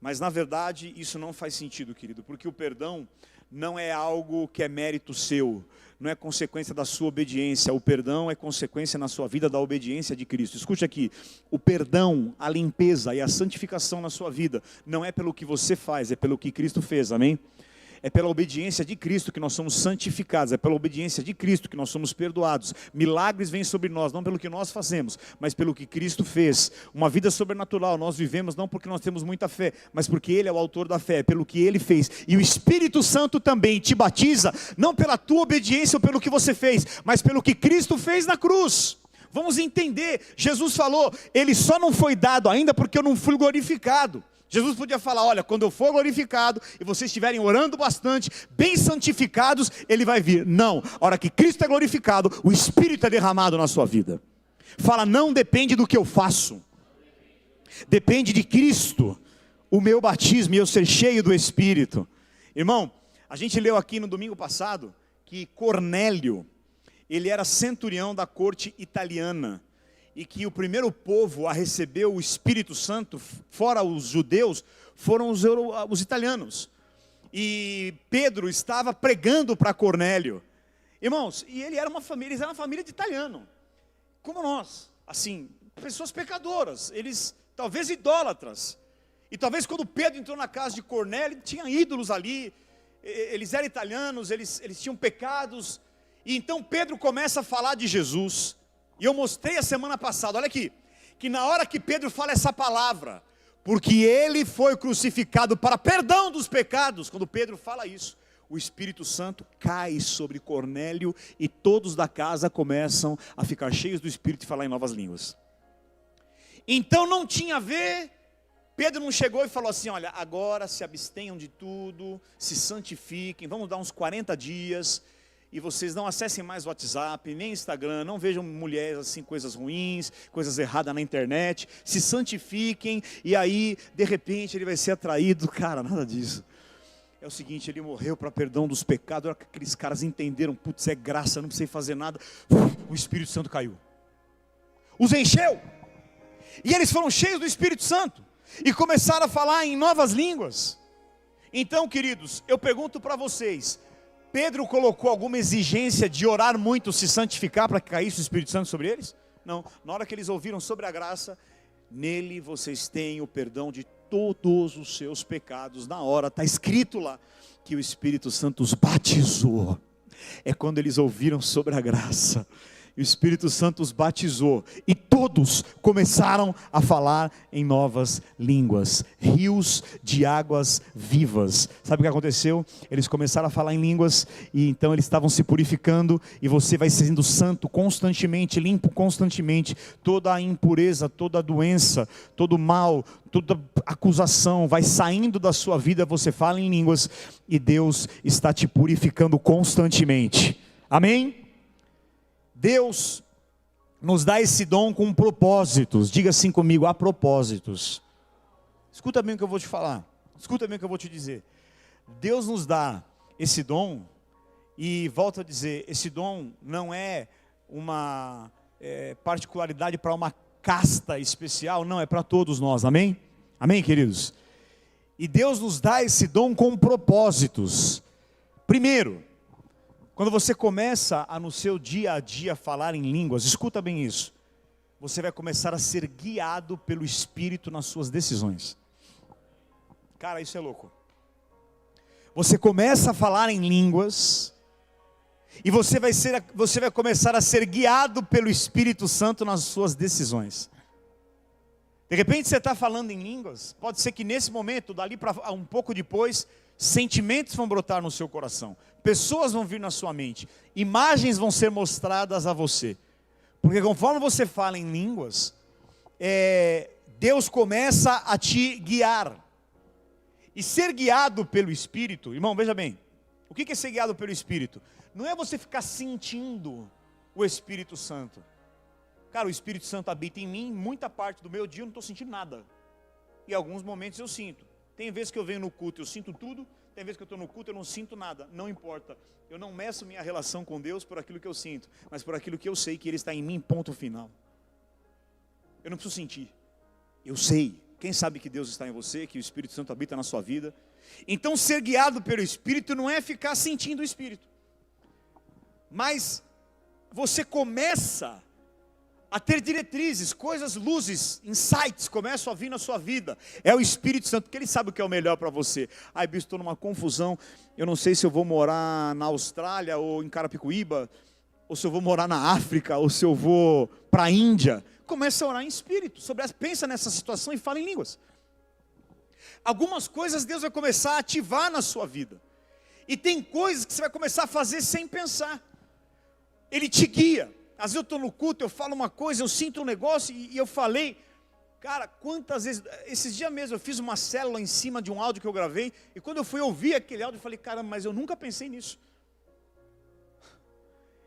Mas na verdade isso não faz sentido, querido, porque o perdão não é algo que é mérito seu, não é consequência da sua obediência. O perdão é consequência na sua vida da obediência de Cristo. Escute aqui, o perdão, a limpeza e a santificação na sua vida não é pelo que você faz, é pelo que Cristo fez, amém? É pela obediência de Cristo que nós somos santificados, é pela obediência de Cristo que nós somos perdoados. Milagres vêm sobre nós, não pelo que nós fazemos, mas pelo que Cristo fez. Uma vida sobrenatural nós vivemos não porque nós temos muita fé, mas porque Ele é o autor da fé, pelo que Ele fez. E o Espírito Santo também te batiza, não pela tua obediência ou pelo que você fez, mas pelo que Cristo fez na cruz. Vamos entender, Jesus falou, Ele só não foi dado ainda porque eu não fui glorificado. Jesus podia falar, olha, quando eu for glorificado, e vocês estiverem orando bastante, bem santificados, Ele vai vir. Não, a hora que Cristo é glorificado, o Espírito é derramado na sua vida. Fala, não depende do que eu faço, depende de Cristo, o meu batismo e eu ser cheio do Espírito. Irmão, a gente leu aqui no domingo passado, que Cornélio, ele era centurião da corte italiana, e que o primeiro povo a receber o Espírito Santo, fora os judeus, foram os italianos. E Pedro estava pregando para Cornélio. Irmãos, e eles eram uma família de italiano, como nós, assim, pessoas pecadoras, eles talvez idólatras. E talvez quando Pedro entrou na casa de Cornélio, tinha ídolos ali, eles eram italianos, eles tinham pecados. E então Pedro começa a falar de Jesus. E eu mostrei a semana passada, olha aqui, que na hora que Pedro fala essa palavra, porque Ele foi crucificado para perdão dos pecados, quando Pedro fala isso, o Espírito Santo cai sobre Cornélio e todos da casa começam a ficar cheios do Espírito e falar em novas línguas. Então não tinha a ver, Pedro não chegou e falou assim, olha, agora se abstenham de tudo, se santifiquem, vamos dar uns 40 dias... E vocês não acessem mais o WhatsApp, nem Instagram, não vejam mulheres assim, coisas ruins, coisas erradas na internet, se santifiquem, e aí, de repente, ele vai ser atraído. Cara, nada disso. É o seguinte, ele morreu para perdão dos pecados, aqueles caras entenderam, putz, é graça, não precisei fazer nada, o Espírito Santo caiu. Os encheu, e eles foram cheios do Espírito Santo, e começaram a falar em novas línguas. Então, queridos, eu pergunto para vocês, Pedro colocou alguma exigência de orar muito, se santificar para que caísse o Espírito Santo sobre eles? Não, na hora que eles ouviram sobre a graça, nele vocês têm o perdão de todos os seus pecados. Na hora, está escrito lá, que o Espírito Santo os batizou. É quando eles ouviram sobre a graça, e o Espírito Santo os batizou, e todos começaram a falar em novas línguas, rios de águas vivas. Sabe o que aconteceu? Eles começaram a falar em línguas, e então eles estavam se purificando, e você vai sendo santo constantemente, limpo constantemente, toda a impureza, toda a doença, todo o mal, toda acusação vai saindo da sua vida, você fala em línguas, e Deus está te purificando constantemente, amém? Deus nos dá esse dom com propósitos. Diga assim comigo, há propósitos. Escuta bem o que eu vou te falar, escuta bem o que eu vou te dizer. Deus nos dá esse dom, e volto a dizer, esse dom não é uma particularidade para uma casta especial, não, é para todos nós, amém? Amém, queridos? E Deus nos dá esse dom com propósitos. Primeiro, quando você começa a no seu dia a dia falar em línguas, escuta bem isso, você vai começar a ser guiado pelo Espírito nas suas decisões. Cara, isso é louco. Você começa a falar em línguas, e você vai começar a ser guiado pelo Espírito Santo nas suas decisões. De repente você está falando em línguas, pode ser que nesse momento, dali para um pouco depois, sentimentos vão brotar no seu coração, pessoas vão vir na sua mente, imagens vão ser mostradas a você, porque conforme você fala em línguas, Deus começa a te guiar. E ser guiado pelo Espírito, irmão, veja bem, o que é ser guiado pelo Espírito? Não é você ficar sentindo o Espírito Santo. Cara, o Espírito Santo habita em mim, muita parte do meu dia eu não estou sentindo nada. E alguns momentos eu sinto. Tem vezes que eu venho no culto, eu sinto tudo. Tem vezes que eu estou no culto, eu não sinto nada. Não importa. Eu não meço minha relação com Deus por aquilo que eu sinto, mas por aquilo que eu sei que Ele está em mim, ponto final. Eu não preciso sentir. Eu sei. Quem sabe que Deus está em você, que o Espírito Santo habita na sua vida. Então ser guiado pelo Espírito não é ficar sentindo o Espírito. Mas você começa a ter diretrizes, coisas, luzes, insights começam a vir na sua vida. É o Espírito Santo, porque Ele sabe o que é o melhor para você. Ai, bispo, estou numa confusão, eu não sei se eu vou morar na Austrália ou em Carapicuíba, ou se eu vou morar na África, ou se eu vou para a Índia. Começa a orar em espírito, pensa nessa situação e fala em línguas. Algumas coisas Deus vai começar a ativar na sua vida. E tem coisas que você vai começar a fazer sem pensar. Ele te guia. Às vezes eu estou no culto, eu falo uma coisa, eu sinto um negócio e eu falei. Cara, quantas vezes, esses dias mesmo eu fiz uma célula em cima de um áudio que eu gravei. E quando eu fui ouvir aquele áudio eu falei, caramba, mas eu nunca pensei nisso.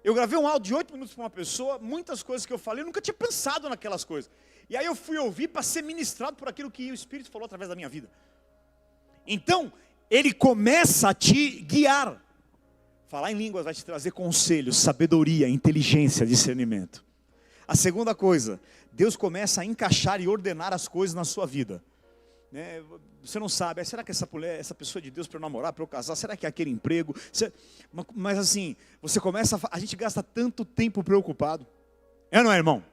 Eu gravei um áudio de 8 minutos para uma pessoa, muitas coisas que eu falei, eu nunca tinha pensado naquelas coisas. E aí eu fui ouvir para ser ministrado por aquilo que o Espírito falou através da minha vida. Então, Ele começa a te guiar. Falar em línguas vai te trazer conselhos, sabedoria, inteligência, discernimento. A segunda coisa, Deus começa a encaixar e ordenar as coisas na sua vida. Você não sabe, será que essa pessoa é de Deus para eu namorar, para eu casar? Será que é aquele emprego? Mas assim, a gente gasta tanto tempo preocupado. É ou não é, irmão?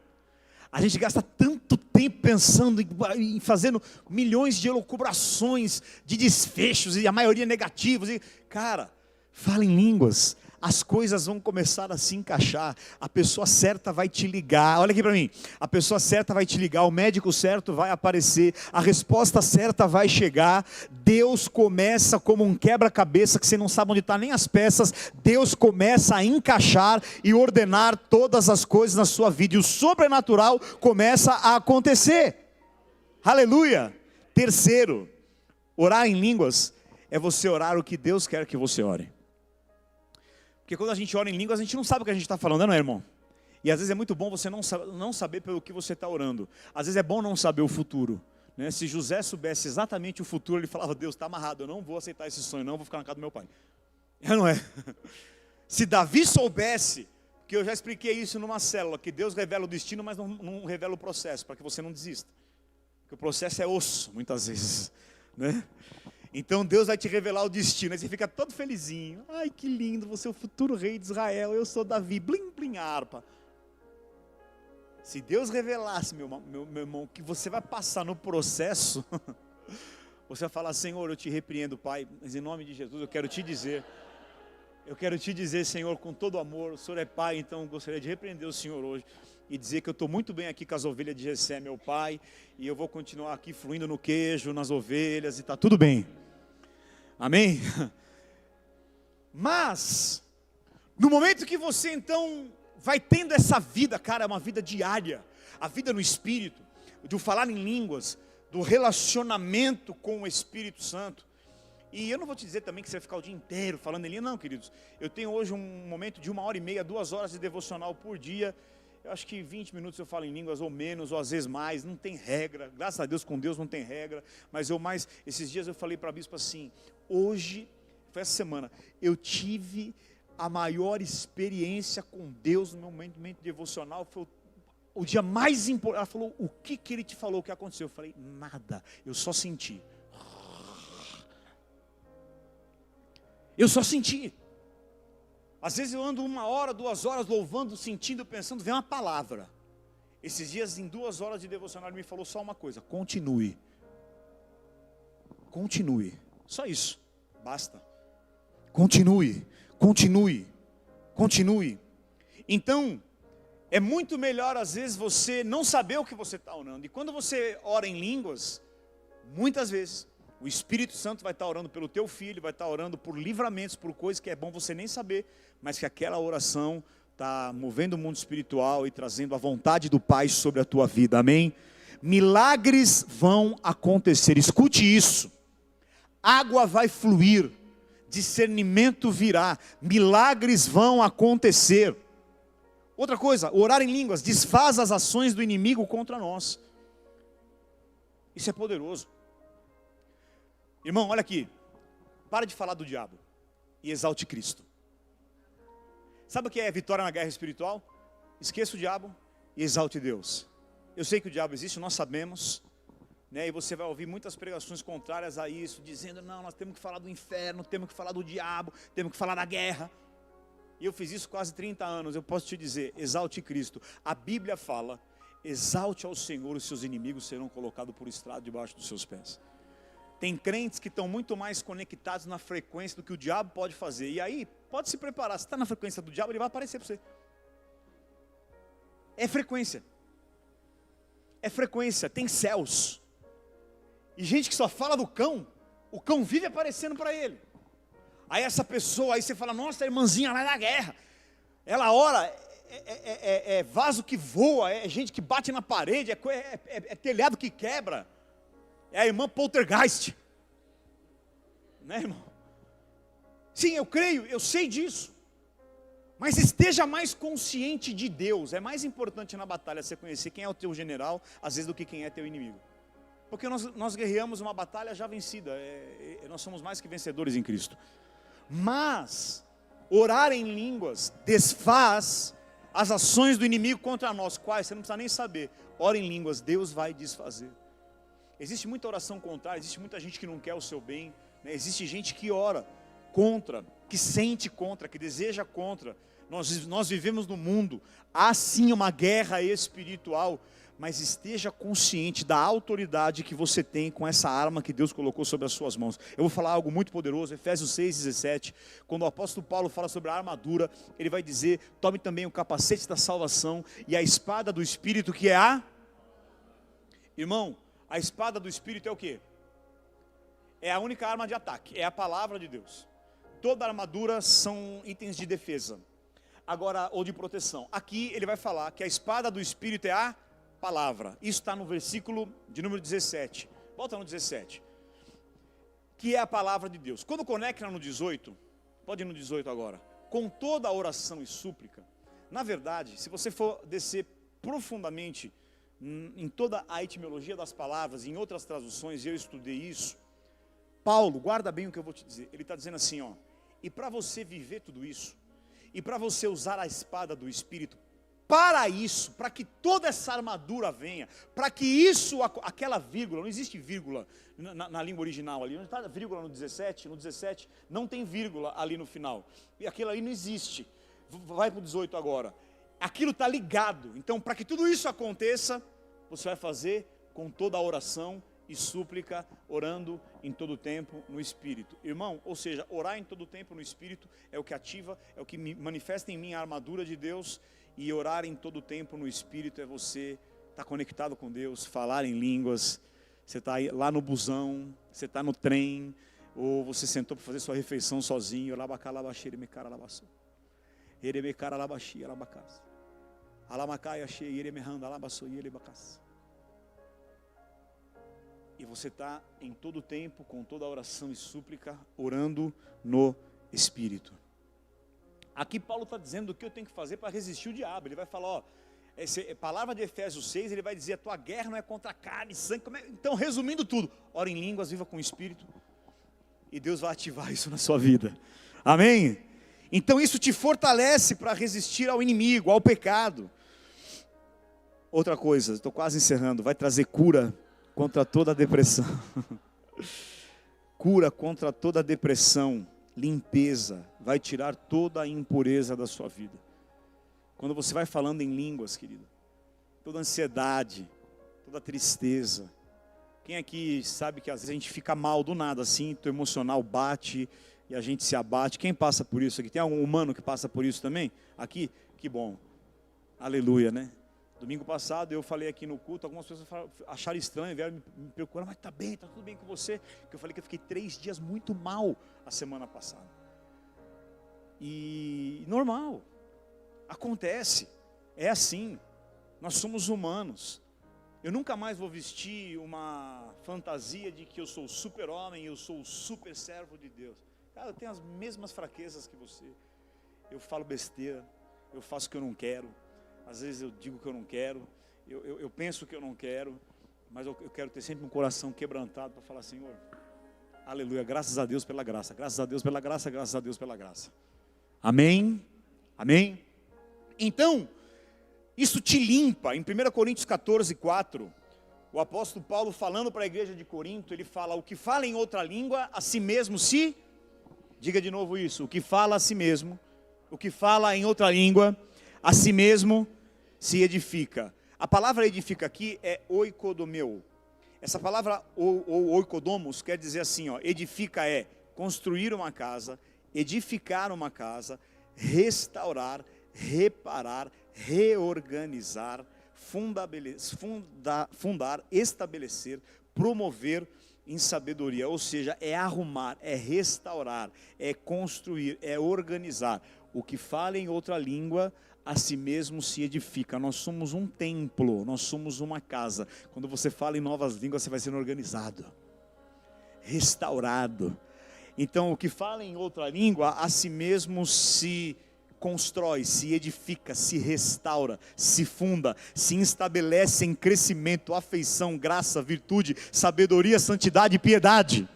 A gente gasta tanto tempo pensando em fazendo milhões de elucubrações, de desfechos, e a maioria negativos. Cara, fala em línguas. As coisas vão começar a se encaixar. A pessoa certa vai te ligar. Olha aqui para mim. A pessoa certa vai te ligar. O médico certo vai aparecer. A resposta certa vai chegar. Deus começa como um quebra-cabeça que você não sabe onde está nem as peças. Deus começa a encaixar e ordenar todas as coisas na sua vida. E o sobrenatural começa a acontecer. Aleluia. Terceiro, orar em línguas é você orar o que Deus quer que você ore. Porque quando a gente ora em línguas, a gente não sabe o que a gente está falando, não é, irmão? E às vezes é muito bom você não saber pelo que você está orando. Às vezes é bom não saber o futuro. Se José soubesse exatamente o futuro, ele falava, Deus, está amarrado, eu não vou aceitar esse sonho, não vou ficar na casa do meu pai. Não é? Se Davi soubesse, que eu já expliquei isso numa célula, que Deus revela o destino, mas não revela o processo, para que você não desista. Porque o processo é osso, muitas vezes, né? Então Deus vai te revelar o destino, aí você fica todo felizinho. Ai, que lindo, você é o futuro rei de Israel, eu sou Davi, blim, blim, harpa. Se Deus revelasse, meu irmão, que você vai passar no processo, você vai falar, Senhor, eu te repreendo, Pai, mas em nome de Jesus eu quero te dizer, Senhor, com todo amor, o Senhor é Pai, então eu gostaria de repreender o Senhor hoje, e dizer que eu estou muito bem aqui com as ovelhas de Jessé, meu pai, e eu vou continuar aqui fluindo no queijo, nas ovelhas, e está tudo bem. Amém? Mas, no momento que você então vai tendo essa vida, cara, é uma vida diária, a vida no Espírito, do falar em línguas, do relacionamento com o Espírito Santo. E eu não vou te dizer também que você vai ficar o dia inteiro falando em línguas, não, queridos. Eu tenho hoje um momento de 1h30, 2 horas de devocional por dia. Eu acho que 20 minutos eu falo em línguas, ou menos, ou às vezes mais, não tem regra, graças a Deus com Deus não tem regra, mas esses dias eu falei para a bispa assim, hoje, foi essa semana, eu tive a maior experiência com Deus no meu momento devocional, foi o dia mais importante. Ela falou, o que Ele te falou, o que aconteceu? Eu falei, nada, eu só senti. Às vezes eu ando 1 hora, 2 horas louvando, sentindo, pensando, vem uma palavra. Esses dias em 2 horas de devocional ele me falou só uma coisa, continue, só isso, basta, continue. Então, é muito melhor às vezes você não saber o que você está orando, e quando você ora em línguas, muitas vezes, o Espírito Santo vai estar orando pelo teu filho, vai estar orando por livramentos, por coisas que é bom você nem saber, mas que aquela oração está movendo o mundo espiritual e trazendo a vontade do Pai sobre a tua vida, amém? Milagres vão acontecer, escute isso, água vai fluir, discernimento virá, milagres vão acontecer. Outra coisa, orar em línguas desfaz as ações do inimigo contra nós. Isso é poderoso. Irmão, olha aqui, para de falar do diabo e exalte Cristo. Sabe o que é vitória na guerra espiritual? Esqueça o diabo e exalte Deus. Eu sei que o diabo existe, nós sabemos, né? E você vai ouvir muitas pregações contrárias a isso, dizendo, não, nós temos que falar do inferno, temos que falar do diabo, temos que falar da guerra. E eu fiz isso quase 30 anos, eu posso te dizer, exalte Cristo. A Bíblia fala, exalte ao Senhor, os seus inimigos serão colocados por estrado debaixo dos seus pés. Tem crentes que estão muito mais conectados na frequência do que o diabo pode fazer. E aí, pode se preparar, se está na frequência do diabo, ele vai aparecer para você. É frequência. É frequência, tem céus. E gente que só fala do cão, o cão vive aparecendo para ele. Aí essa pessoa, aí você fala, nossa, a irmãzinha lá da guerra. Ela ora, é vaso que voa, é gente que bate na parede, é telhado que quebra. É a irmã Poltergeist. Né, irmão? Sim, eu creio, eu sei disso. Mas esteja mais consciente de Deus. É mais importante na batalha você conhecer quem é o teu general, às vezes, do que quem é teu inimigo. Porque nós guerreamos uma batalha já vencida. Nós somos mais que vencedores em Cristo. Mas orar em línguas desfaz as ações do inimigo contra nós. Quais? Você não precisa nem saber. Ora em línguas, Deus vai desfazer. Existe muita oração contrária, existe muita gente que não quer o seu bem, né? Existe gente que ora contra, que sente contra, que deseja contra. Nós vivemos no mundo, há sim uma guerra espiritual, mas esteja consciente da autoridade que você tem com essa arma que Deus colocou sobre as suas mãos. Eu vou falar algo muito poderoso, Efésios 6,17, quando o apóstolo Paulo fala sobre a armadura, ele vai dizer, tome também o capacete da salvação e a espada do Espírito, que é a... Irmão, a espada do Espírito é o quê? É a única arma de ataque, é a palavra de Deus. Toda armadura são itens de defesa, agora, ou de proteção. Aqui ele vai falar que a espada do Espírito é a palavra. Isso está no versículo de número 17. Volta no 17. Que é a palavra de Deus. Quando conecta no 18, pode ir no 18 agora. Com toda a oração e súplica. Na verdade, se você for descer profundamente em toda a etimologia das palavras, em outras traduções, eu estudei isso. Paulo, guarda bem o que eu vou te dizer. Ele está dizendo assim, ó. E para você viver tudo isso, e para você usar a espada do Espírito, para isso, para que toda essa armadura venha, para que isso, aquela vírgula, não existe vírgula na língua original ali, onde está a vírgula no 17, não tem vírgula ali no final, e aquilo ali não existe, vai para o 18 agora, aquilo está ligado, então para que tudo isso aconteça, você vai fazer com toda a oração e súplica, orando em todo o tempo no Espírito. Irmão, ou seja, orar em todo o tempo no Espírito é o que ativa, é o que manifesta em mim a armadura de Deus. E orar em todo o tempo no Espírito é você estar conectado com Deus, falar em línguas. Você está lá no busão, você está no trem, ou você sentou para fazer sua refeição sozinho. E você está em todo o tempo, com toda a oração e súplica, orando no Espírito. Aqui Paulo está dizendo o que eu tenho que fazer para resistir o diabo. Ele vai falar, ó, palavra de Efésios 6, ele vai dizer, a tua guerra não é contra carne e sangue. Então, resumindo tudo, ora em línguas, viva com o Espírito, e Deus vai ativar isso na sua vida. Amém? Então isso te fortalece para resistir ao inimigo, ao pecado. Outra coisa, estou quase encerrando, vai trazer cura contra toda a depressão. Cura contra toda a depressão, limpeza, vai tirar toda a impureza da sua vida. Quando você vai falando em línguas, querido, toda ansiedade, toda tristeza. Quem aqui sabe que às vezes a gente fica mal do nada assim, o emocional bate e a gente se abate. Quem passa por isso aqui? Tem algum humano que passa por isso também? Aqui? Que bom. Aleluia, né? Domingo passado eu falei aqui no culto, algumas pessoas acharam estranho, vieram me procurar, mas tá bem, tá tudo bem com você? Porque eu falei que eu fiquei 3 dias muito mal a semana passada. E normal, acontece, é assim, nós somos humanos. Eu nunca mais vou vestir uma fantasia de que eu sou o super-homem, eu sou o super-servo de Deus. Cara, eu tenho as mesmas fraquezas que você. Eu falo besteira, eu faço o que eu não quero. Às vezes eu digo o que eu não quero, eu penso o que eu não quero. Mas eu quero ter sempre um coração quebrantado para falar: Senhor, aleluia, graças a Deus pela graça, graças a Deus pela graça, graças a Deus pela graça. Amém? Amém? Então, isso te limpa. Em 1 Coríntios 14, 4, o apóstolo Paulo, falando para a igreja de Corinto, ele fala: o que fala em outra língua, a si mesmo se... Diga de novo isso: o que fala a si mesmo, o que fala em outra língua, a si mesmo se edifica. A palavra edifica aqui é oikodomeu. Essa palavra ou oikodomos quer dizer assim, ó, edifica é construir uma casa, edificar uma casa, restaurar, reparar, reorganizar, fundar, estabelecer, promover em sabedoria. Ou seja, é arrumar, é restaurar, é construir, é organizar. O que fala em outra língua, a si mesmo se edifica. Nós somos um templo, nós somos uma casa. Quando você fala em novas línguas, você vai sendo organizado, restaurado. Então, o que fala em outra língua, a si mesmo se constrói, se edifica, se restaura, se funda, se estabelece em crescimento, afeição, graça, virtude, sabedoria, santidade e piedade.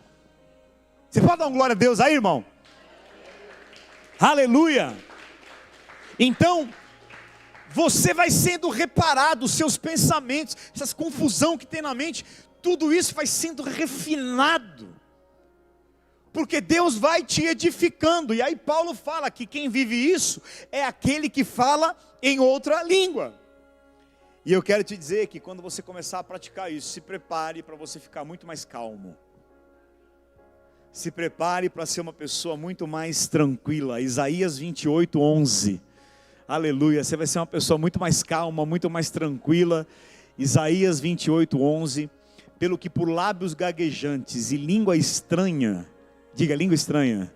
Você pode dar uma glória a Deus aí, irmão? Aleluia! Então, você vai sendo reparado, os seus pensamentos, essa confusão que tem na mente, tudo isso vai sendo refinado, porque Deus vai te edificando. E aí Paulo fala que quem vive isso é aquele que fala em outra língua. E eu quero te dizer que quando você começar a praticar isso, se prepare para você ficar muito mais calmo. Se prepare para ser uma pessoa muito mais tranquila. Isaías 28, 11. Aleluia, você vai ser uma pessoa muito mais calma, muito mais tranquila. Isaías 28, 11. Pelo que por lábios gaguejantes e língua estranha, diga língua estranha,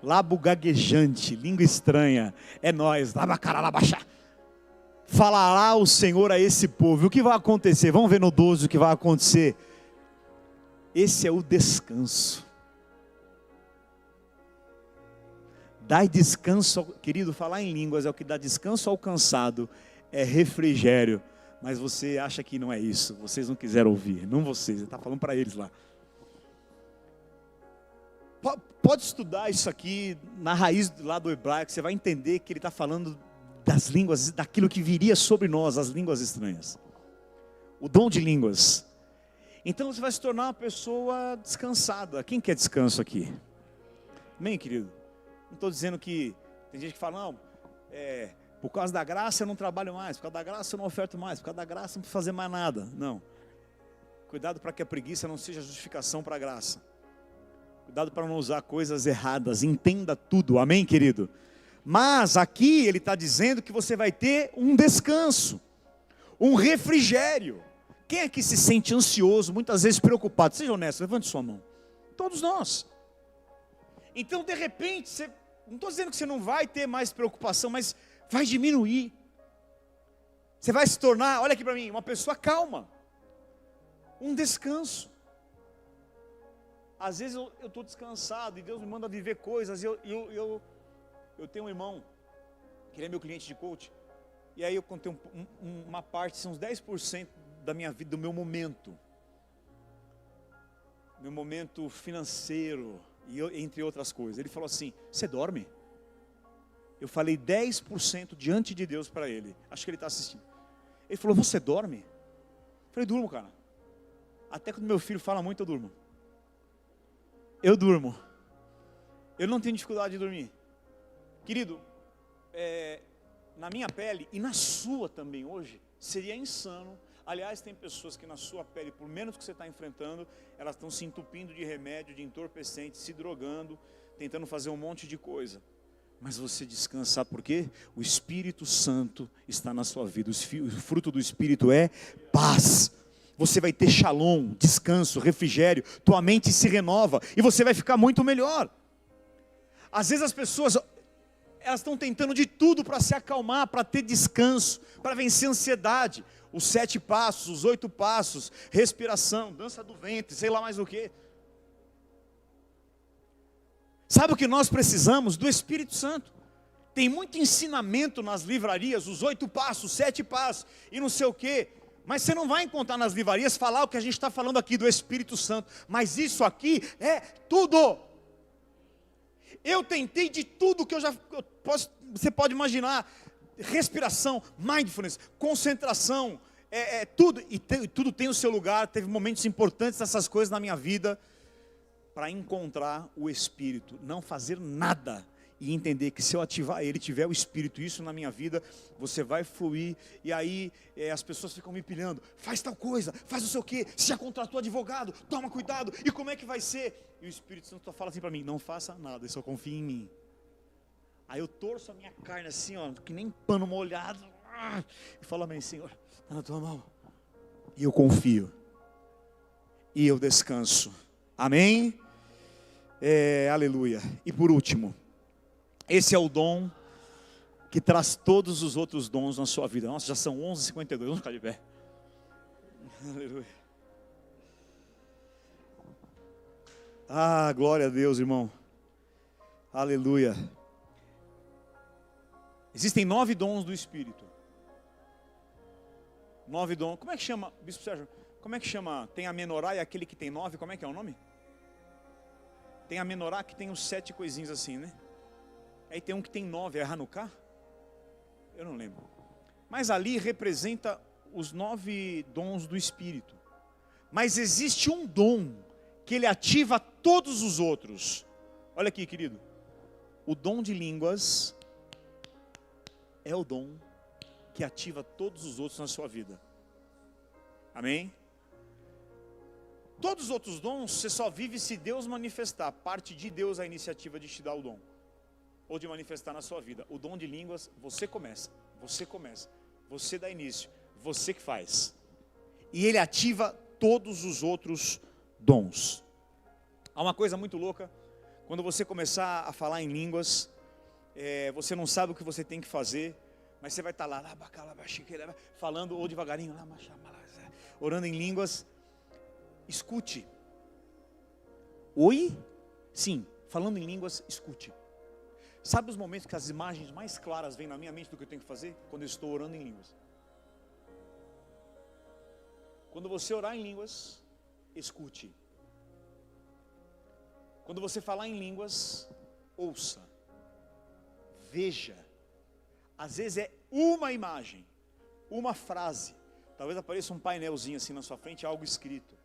lábio gaguejante, língua estranha, é nós, falará o Senhor a esse povo. E o que vai acontecer? Vamos ver no 12 o que vai acontecer. Esse é o descanso. Dai descanso, querido, falar em línguas é o que dá descanso ao cansado, é refrigério. Mas você acha que não é isso, vocês não quiseram ouvir, não vocês, ele está falando para eles lá. Pode estudar isso aqui na raiz lá do hebraico, você vai entender que ele está falando das línguas, daquilo que viria sobre nós, as línguas estranhas. O dom de línguas. Então você vai se tornar uma pessoa descansada. Quem quer descanso aqui? Amém, querido? Não estou dizendo que, tem gente que fala, não, por causa da graça eu não trabalho mais, por causa da graça eu não oferto mais, por causa da graça eu não preciso fazer mais nada. Não. Cuidado para que a preguiça não seja justificação para a graça. Cuidado para não usar coisas erradas, entenda tudo, amém, querido? Mas aqui ele está dizendo que você vai ter um descanso, um refrigério. Quem é que se sente ansioso, muitas vezes preocupado? Seja honesto, levante sua mão. Todos nós. Então de repente, não estou dizendo que você não vai ter mais preocupação, mas vai diminuir. Você vai se tornar, olha aqui para mim, uma pessoa calma. Um descanso. Às vezes eu estou descansado e Deus me manda viver coisas. Eu tenho um irmão, que ele é meu cliente de coach. E aí eu contei uma parte, são uns 10% da minha vida, do meu momento. Meu momento financeiro, entre outras coisas. Ele falou assim, você dorme? Eu falei 10% diante de Deus para ele. Acho que ele está assistindo. Ele falou, você dorme? Eu falei, durmo, cara. Até quando meu filho fala muito, eu durmo. Eu durmo. Eu não tenho dificuldade de dormir. Querido, na minha pele e na sua também hoje, seria insano. Aliás, tem pessoas que na sua pele, por menos que você está enfrentando, elas estão se entupindo de remédio, de entorpecente, se drogando, tentando fazer um monte de coisa. Mas você descansa, sabe por quê? O Espírito Santo está na sua vida. O fruto do Espírito é paz. Você vai ter shalom, descanso, refrigério. Tua mente se renova e você vai ficar muito melhor. Às vezes as pessoas, elas estão tentando de tudo para se acalmar, para ter descanso, para vencer a ansiedade. Os 7 passos, os 8 passos, respiração, dança do ventre, sei lá mais o que. Sabe o que nós precisamos? Do Espírito Santo. Tem muito ensinamento nas livrarias, os 8 passos, 7 passos, e não sei o que. Mas você não vai encontrar nas livrarias falar o que a gente está falando aqui do Espírito Santo. Mas isso aqui é tudo. Eu tentei de tudo que você pode imaginar. Respiração, mindfulness, concentração, tudo. E tudo tem o seu lugar. Teve momentos importantes dessas coisas na minha vida. Para encontrar o Espírito. Não fazer nada. E entender que se eu ativar ele, tiver o Espírito, isso na minha vida, você vai fluir. E aí as pessoas ficam me pilhando, faz tal coisa, faz não sei o que, se já contratou advogado, toma cuidado, e como é que vai ser? E o Espírito Santo só fala assim para mim, não faça nada, só confie em mim. Aí eu torço a minha carne assim, ó, que nem pano molhado, e falo, amém, Senhor, está na tua mão. E eu confio, e eu descanso, amém? Aleluia. E por último, esse é o dom que traz todos os outros dons na sua vida. Nossa, já são 11h52, vamos ficar de pé. Aleluia. Ah, glória a Deus, irmão. Aleluia. Existem 9 dons do Espírito. 9 dons. Como é que chama, Bispo Sérgio? Como é que chama? Tem a menorá e aquele que tem 9, como é que é o nome? Tem a menorá que tem os 7 coisinhos assim, né? Aí tem um que tem 9, é Hanukkah? Eu não lembro. Mas ali representa os 9 dons do Espírito. Mas existe um dom que ele ativa todos os outros. Olha aqui, querido. O dom de línguas é o dom que ativa todos os outros na sua vida. Amém? Todos os outros dons você só vive se Deus manifestar. Parte de Deus a iniciativa de te dar o dom. Ou de manifestar na sua vida. O dom de línguas, você começa, você dá início, você que faz. E ele ativa todos os outros dons. Há uma coisa muito louca, quando você começar a falar em línguas, você não sabe o que você tem que fazer, mas você vai estar lá, falando ou devagarinho, orando em línguas. Escute. Oi? Sim, falando em línguas, escute. Sabe os momentos que as imagens mais claras vêm na minha mente do que eu tenho que fazer? Quando eu estou orando em línguas. Quando você orar em línguas, escute. Quando você falar em línguas, ouça. Veja. Às vezes é uma imagem, uma frase. Talvez apareça um painelzinho assim na sua frente, algo escrito.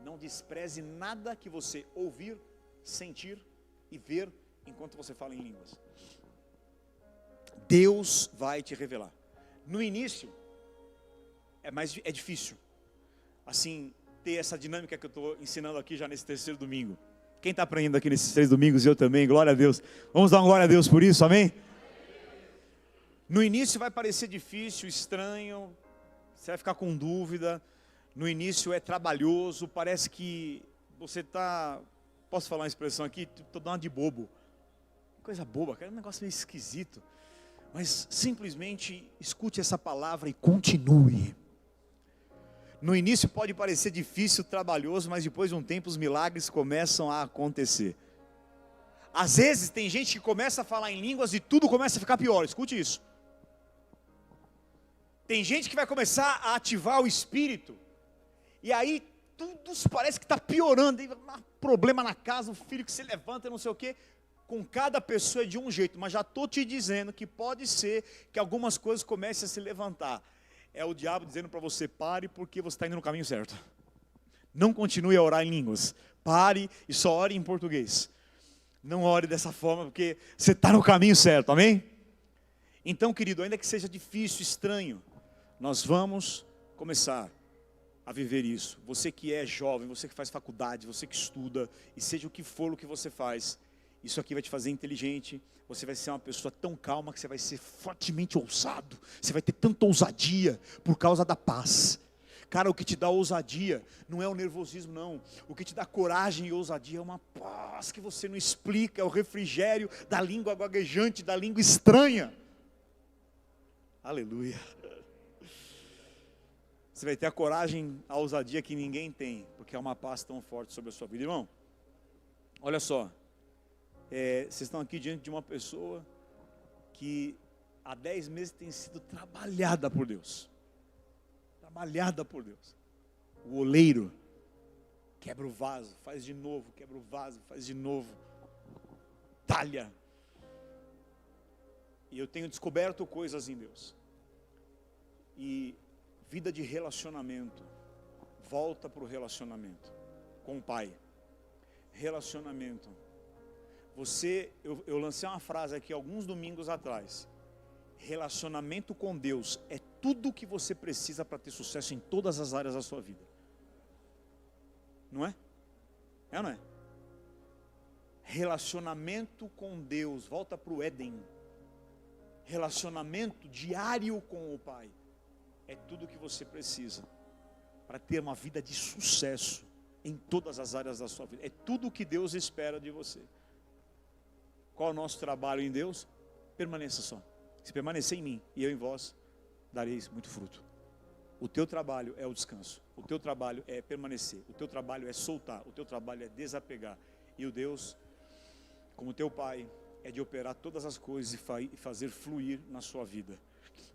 Não despreze nada que você ouvir, sentir e ver enquanto você fala em línguas. Deus vai te revelar. No início é difícil assim ter essa dinâmica que eu estou ensinando aqui já nesse 3º domingo. Quem está aprendendo aqui nesses 3 domingos? Eu também, glória a Deus. Vamos dar uma glória a Deus por isso, amém? No início vai parecer difícil, estranho, você vai ficar com dúvida. No início é trabalhoso, parece que você está, posso falar uma expressão aqui, estou dando uma de bobo. Coisa boba, cara, é um negócio meio esquisito. Mas simplesmente escute essa palavra e continue. No início pode parecer difícil, trabalhoso, mas depois de um tempo os milagres começam a acontecer. Às vezes tem gente que começa a falar em línguas e tudo começa a ficar pior, escute isso. Tem gente que vai começar a ativar o Espírito, e aí tudo parece que está piorando, problema na casa, o filho que se levanta, não sei o quê. Com cada pessoa é de um jeito, mas já estou te dizendo que pode ser que algumas coisas comecem a se levantar. É o diabo dizendo para você, pare porque você está indo no caminho certo. Não continue a orar em línguas, pare e só ore em português. Não ore dessa forma porque você está no caminho certo, amém? Então, querido, ainda que seja difícil, estranho, nós vamos começar a viver isso. Você que é jovem, você que faz faculdade, você que estuda, e seja o que for o que você faz, isso aqui vai te fazer inteligente, você vai ser uma pessoa tão calma que você vai ser fortemente ousado, você vai ter tanta ousadia por causa da paz. Cara, o que te dá ousadia não é o nervosismo, não. O que te dá coragem e ousadia é uma paz que você não explica, é o refrigério da língua gaguejante, da língua estranha. Aleluia. Você vai ter a coragem, a ousadia que ninguém tem, porque é uma paz tão forte sobre a sua vida. Irmão, olha só, vocês estão aqui diante de uma pessoa que há 10 meses tem sido trabalhada por Deus. Trabalhada por Deus. O oleiro quebra o vaso, faz de novo, quebra o vaso, faz de novo, talha. E eu tenho descoberto coisas em Deus. E vida de relacionamento, volta para o relacionamento com o Pai. Relacionamento. Eu lancei uma frase aqui alguns domingos atrás. Relacionamento com Deus é tudo o que você precisa para ter sucesso em todas as áreas da sua vida. Não é? É ou não é? Relacionamento com Deus, volta para o Éden. Relacionamento diário com o Pai é tudo o que você precisa para ter uma vida de sucesso em todas as áreas da sua vida. É tudo o que Deus espera de você. Qual é o nosso trabalho em Deus? Permaneça só. Se permanecer em mim e eu em vós, dareis muito fruto. O teu trabalho é o descanso. O teu trabalho é permanecer. O teu trabalho é soltar. O teu trabalho é desapegar. E o Deus, como teu Pai, é de operar todas as coisas e fazer fluir na sua vida.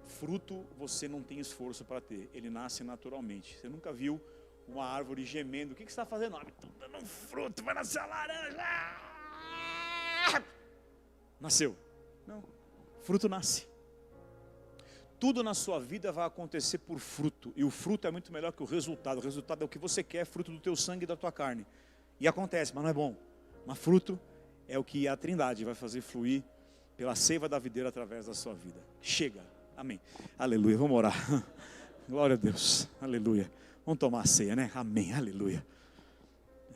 Fruto você não tem esforço para ter. Ele nasce naturalmente. Você nunca viu uma árvore gemendo. O que você está fazendo? Estou dando um fruto, vai nascer a laranja. Nasceu. Não. Fruto nasce. Tudo na sua vida vai acontecer por fruto. E o fruto é muito melhor que o resultado. O resultado é o que você quer, fruto do teu sangue e da tua carne. E acontece, mas não é bom. Mas fruto é o que a Trindade vai fazer fluir pela seiva da videira através da sua vida. Chega. Amém. Aleluia. Vamos orar. Glória a Deus. Aleluia. Vamos tomar a ceia, né? Amém. Aleluia.